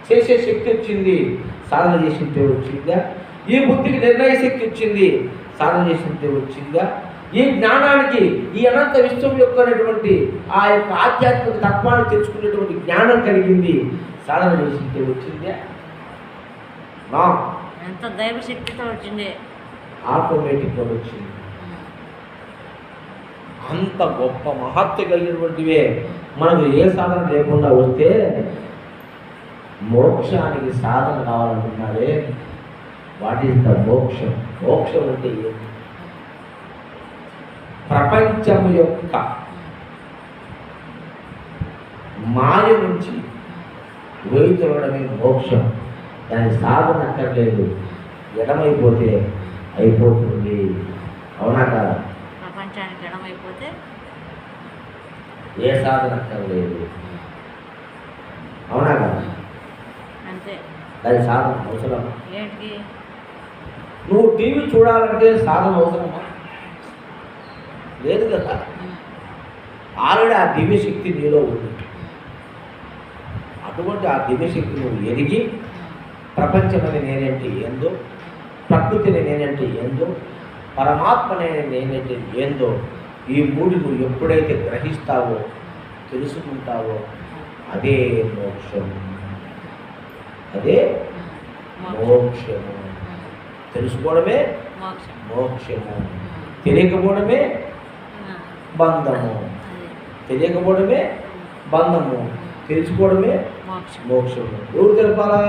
Speaker 1: చేసే శక్తి వచ్చింది, సాధన చేసింటే వచ్చిందా. ఈ బుద్ధికి నిర్ణయ శక్తి వచ్చింది, సాధన చేసింటే వచ్చిందా. ఈ జ్ఞానానికి ఈ అనంత విశ్వం యొక్క ఆ యొక్క ఆధ్యాత్మిక తత్వాన్ని తెలుసుకునేటువంటి జ్ఞానం కలిగింది, సాధన చేసింటే వచ్చిందా. నా
Speaker 2: ఎంత దైవశక్తితో వచ్చింది,
Speaker 1: ఆటోమేటిక్గా వచ్చింది. అంత గొప్ప మహత్వ కలిగినటువంటివే మనకు ఏ సాధన లేకుండా వస్తే మోక్షానికి సాధన కావాలంటున్నారే. వాట్ ఈస్ ద మోక్షం? మోక్షం అంటే ఏంటి? ప్రపంచం యొక్క మాయ నుంచి వేయితోడమే మోక్షం. దాని సాధన అక్కర్లేదు, ఎడమైపోతే అయిపోతుంది. అవునా కాదా?
Speaker 2: ప్రపంచానికి ఎడమైపోతే
Speaker 1: ఏ సాధన అక్కర్లేదు. అవునా కదా?
Speaker 2: అంతే.
Speaker 1: దాని సాధన అవసరమా?
Speaker 2: ఏంటి?
Speaker 1: నువ్వు టీవీ చూడాలంటే సాధన అవసరమా? లేదు కదా. ఆల్రెడీ ఆ దివ్యశక్తి నీలో ఉంది. అటువంటి ఆ దివ్యశక్తి నువ్వు ఎరిగి ప్రపంచమని నేనేంటి ఏందో, ప్రకృతిని నేనేంటి ఏందో, పరమాత్మని నేనేంటి ఏందో, ఈ మూడు నువ్వు ఎప్పుడైతే గ్రహిస్తావో, తెలుసుకుంటావో అదే మోక్షం. అదే మోక్షము. తెలుసుకోవడమే మోక్షము, తెలియకపోవడమే బంధము. తెలియకపోవడమే బంధము, తెలుసుకోవడమే మోక్షము. ఎవరు తెలపాలా?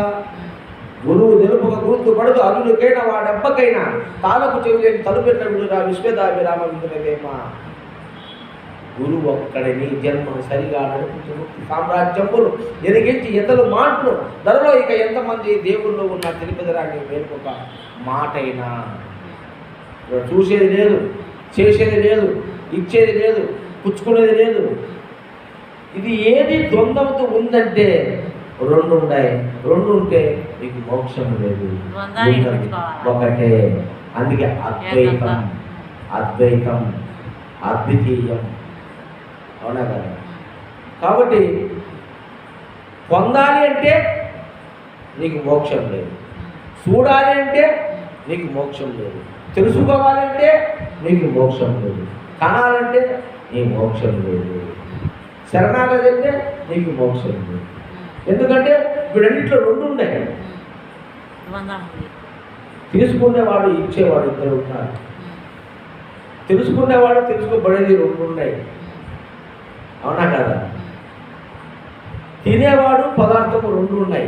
Speaker 1: గురువు తెలుపక గుర్తు పడదు అల్లుడికైనా వాడెబ్బకైనా తాలకు చెవిలేని తలుపెట్ల విడురా విశ్వదాభిరామ విందులవేమ. గురువు ఒక్కడిని జన్మను సరిగా నడిపించు ముక్తి సామ్రాజ్యములు ఎరిగించి ఎతలు మాటలు ధరలో ఇక ఎంతమంది దేవుళ్ళు ఉన్న తెలిపదరాన్ని వేడుకొక మాటైనా. చూసేది లేదు, చేసేది లేదు, ఇచ్చేది లేదు, పుచ్చుకునేది లేదు. ఇది ఏది ద్వంద్వంతో ఉందంటే రెండు ఉన్నాయి. రెండు ఉంటే మీకు మోక్షం లేదు, ఒకటే. అందుకే అద్వైతం, అద్వైతం, అద్వితీయం. అవునా కదా? కాబట్టి పొందాలి అంటే నీకు మోక్షం లేదు, చూడాలి అంటే నీకు మోక్షం లేదు, తెలుసుకోవాలంటే నీకు మోక్షం లేదు, కనాలంటే నీకు మోక్షం లేదు, శరణాగతి అంటే నీకు మోక్షం లేదు. ఎందుకంటే వీడన్నింటిలో రెండు ఉన్నాయి. తీసుకునేవాడు, ఇచ్చేవాడు ఇద్దరు ఉన్నారు. తెలుసుకునేవాడు, తెలుసుకోబడేది రెండు ఉన్నాయి. అవునా కదా? తినేవాడు, పదార్థము రెండు ఉన్నాయి.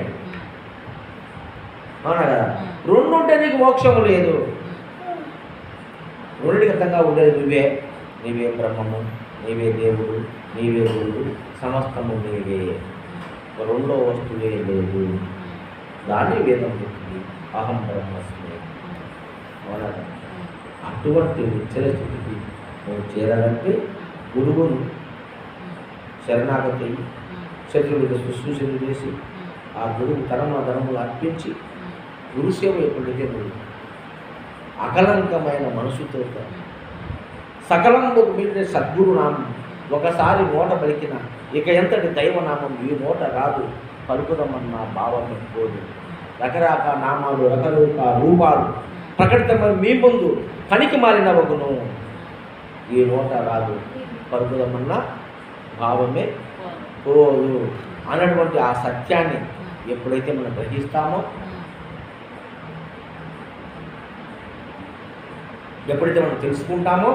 Speaker 1: అవునా కదా? రెండు ఉంటే నీకు మోక్షము లేదు. రెండింటికి అర్థంగా ఉండేది నువ్వే. నీవే బ్రహ్మము, నీవే దేవుడు, నీవే గురువు, సమస్తము నీవే. రెండో వస్తువే లేదు. దాన్ని వేదం చెప్తుంది, అహం బ్రహ్మస్మి. అవునా? అటువంటి నిశ్చల స్థితికి నువ్వు చేరాలంటే గురువును శరణాగతి శత్రువులకు శుశ్రూషలు చేసి ఆ గురువు ధనములు అర్పించి గురుసేవ ఎప్పటికే నువ్వు అకలంకమైన మనసుతో సకలంలో మీరే సద్గురునామం ఒకసారి నోట పలికిన ఇక ఎంతటి దైవనామం ఈ నోట రాదు, పలుకుదమన్న భావం పోదు. రకరకాల నామాలు, రకరకాల రూపాలు ప్రకటితమైన మీ ముందు పనికి మాలిన వగును. ఈ నోట రాదు పరుగుదమన్న భావమే పోదు అన్నటువంటి ఆ సత్యాన్ని ఎప్పుడైతే మనం గ్రహిస్తామో, ఎప్పుడైతే మనం తెలుసుకుంటామో,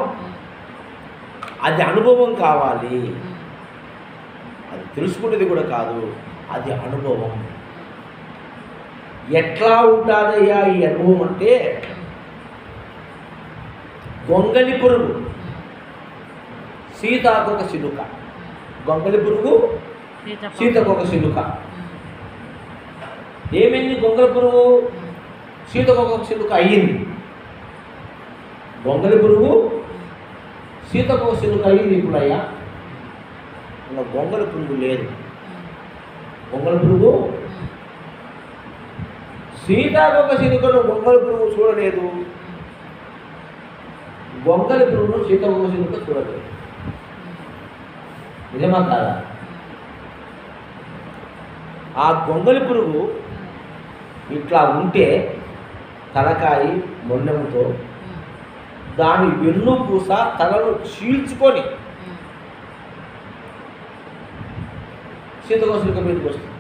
Speaker 1: అది అనుభవం కావాలి. అది తెలుసుకునేది కూడా కాదు, అది అనుభవం. ఎట్లా ఉంటుందయ్యా ఈ అనుభవం అంటే, గొంగలి పురుగు సీతాకొక సిలుక. గొంగలి పురుగు సీతకొక సిలుక. ఏమైంది? గొంగలి పురుగు సీతకొక సిలుక అయ్యింది. గొంగలి పురుగు సీతకొక సిలుక అయ్యింది. ఇప్పుడు అయ్యా ఇంకా గొంగలి పురుగు లేదు. గొంగలి పురుగు సీతాకొక సిలుకను గొంగలి పురుగు చూడలేదు, గొంగలి పురుగును సీతాకొక సిలుక చూడలేదు. నిజమా కాదా? ఆ గొంగలి పురుగు ఇట్లా ఉంటే తలకాయి మొండెముతో దాని వెన్నుపూస తలను చీల్చుకొని సీతాకొక సిలుక మీదకి వస్తుంది.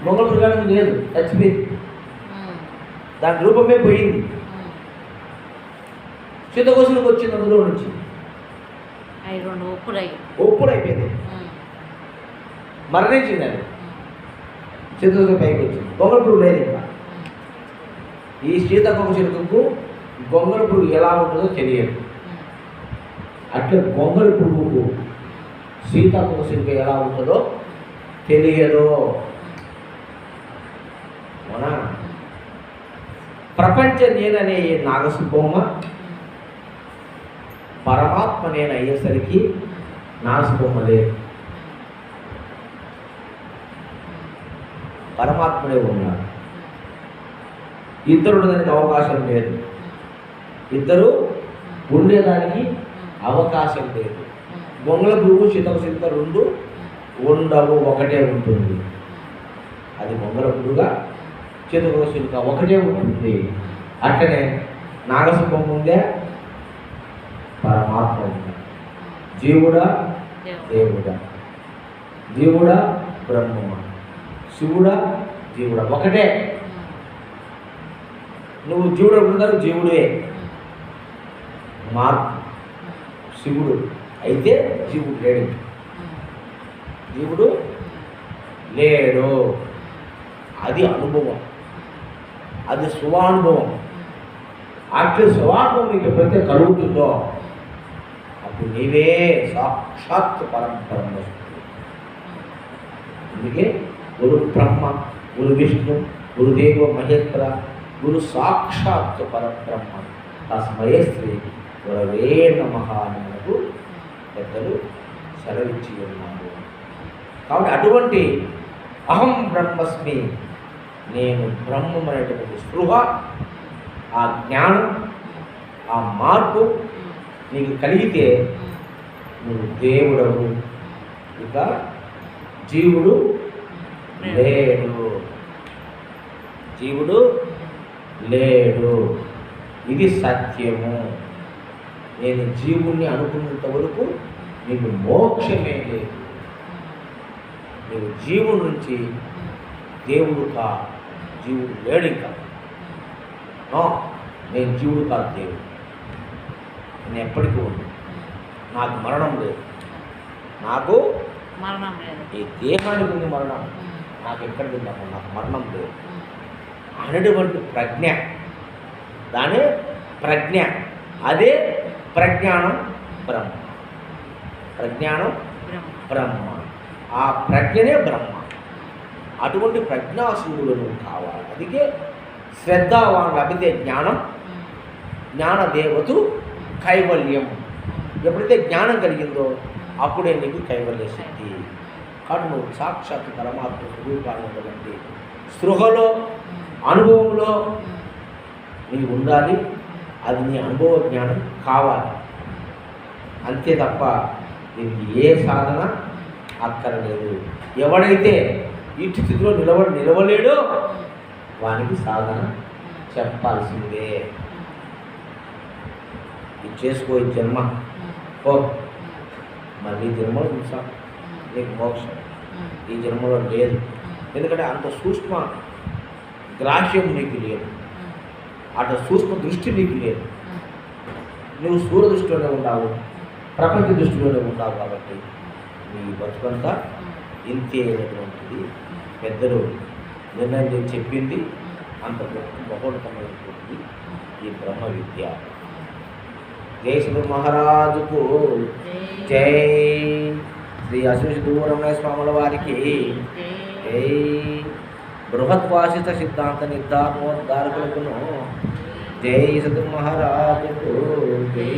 Speaker 1: గొంగలి పురుగు లేదు, చచ్చిపోయింది. దాని రూపమే పోయింది. సీతాకొక సిలుక వచ్చింది అందులో నుంచి. ఒప్పుడు అయిపోయింది, మరణించింది. అది సీతాకొక పైకి వచ్చింది. గొంగలి పురుగు లేదు ఇంకా. ఈ సీతాకొక సిలుకకు గొంగలి పురుగు ఎలా ఉంటుందో తెలియదు. అట్లే గొంగలి పురుగుకు సీతాకొక సిలుక ఎలా ఉంటుందో తెలియదు. అవునా? ప్రపంచ నేననే ఈ నాగసుబొమ్మ పరమాత్మ నేను అయ్యేసరికి నాగసుబొమ్మ లేదు, పరమాత్ముడే ఉన్నాడు. ఇద్దరు ఉండడానికి అవకాశం లేదు, ఇద్దరు ఉండేదానికి అవకాశం లేదు. గొంగళ పురుగు సీతాకొక సిలుక రెండు ఉండవు, ఒకటే ఉంటుంది. అది గొంగళ పురుగుగా సీతాకొక సిలుక ఒకటే ఉంటుంది. అట్లనే నాగసుబొమ్మ ఉందే, పరమాత్మ ఉంది. జీవుడా దేవుడా, జీవుడా బ్రహ్మమా, శివుడా జీవుడా ఒకటే. నువ్వు జీవుడు అనుకుంటారు, జీవుడే మార్పు. శివుడు అయితే జీవుడు లేడు, జీవుడు లేడు. అది అనుభవం, అది స్వానుభవం. అట్లా స్వానుభవం నీకు ఎప్పుడైతే కలుగుతుందో అప్పుడు నీవే సాక్షాత్ పరంపరం వస్తుంది. అందుకే గురు బ్రహ్మ, గురు విష్ణు, గురుదేవ మహేశ్వర, గురు సాక్షాత్ పరబ్రహ్మ తస్మై శ్రీ గురవే నమః అని మనకు పెద్దలు సెలవిచ్చి ఉన్నారు. కాబట్టి అటువంటి అహం బ్రహ్మస్మి, నేను బ్రహ్మం అనేటువంటి స్పృహ, ఆ జ్ఞానం, ఆ మార్పు నీకు కలిగితే నువ్వు దేవుడవు. ఇక జీవుడు లేడు, జీవుడు లేడు. ఇది సత్యము. నేను జీవుణ్ణి అనుకున్నంత వరకు నీకు మోక్షమే లేదు. నీవు జీవుడి నుంచి దేవుడు కా, జీవుడు లేడు. ఇంకా నేను జీవుడు కాదు, దేవుడు. నేను ఎప్పటికీ ఉంది. నాకు మరణం లేదు, నాకు
Speaker 2: మరణం లేదు.
Speaker 1: ఈ దేహానికి ఉంది మరణం, నాకు ఎక్కడికి ఉందమ్మా, నాకు మరణం లేదు అనేటువంటి ప్రజ్ఞ, దాని ప్రజ్ఞ, అదే ప్రజ్ఞానం బ్రహ్మ. ప్రజ్ఞానం బ్రహ్మ, ఆ ప్రజ్ఞనే బ్రహ్మ. అటువంటి ప్రజ్ఞాశూరుడు నువ్వు కావాలి. అందుకే శ్రద్ధావాన్ లభితే జ్ఞానం, జ్ఞానదేవతు కైవల్యం. ఎప్పుడైతే జ్ఞానం కలిగిందో అప్పుడే నీకు కైవల్య శక్తి. కాబట్టి నువ్వు సాక్షాత్ పరమాత్మ స్వరూపాన్ని స్పృహలో, అనుభవంలో నీవు ఉండాలి. అది నీ అనుభవ జ్ఞానం కావాలి. అంతే తప్ప దీనికి ఏ సాధన అక్కర్లేదు. ఎవడైతే ఇటు స్థితిలో నిలవలేడు, వానికి సాధన చెప్పాల్సిందే. ఇది చేసుకో, ఈ జన్మ ఓ మళ్ళీ జన్మలో చూసా నీకు మోక్షం ఈ జన్మలో లేదు. ఎందుకంటే అంత సూక్ష్మ గ్రాహ్యం నీకు లేదు, అటు సూక్ష్మ దృష్టి నీకు లేదు. నువ్వు సూర్య దృష్టిలోనే ఉన్నావు, ప్రపంచ దృష్టిలోనే ఉన్నావు. కాబట్టి నీ బతుకంతా ఇంతే అయినటువంటిది. పెద్దలు నిర్ణయం నేను చెప్పింది అంత మహోన్నతమైనటువంటిది ఈ బ్రహ్మ విద్య. జై శ్రీ మహారాజుకు జై. శ్రీ అశ్వసి దూరమయ్య స్వాముల వారికి జై. బృహద్వాసిత సిద్ధాంత నిర్ధారణోద్ధారకులను జై సద్గురు మహారాజుకు జై.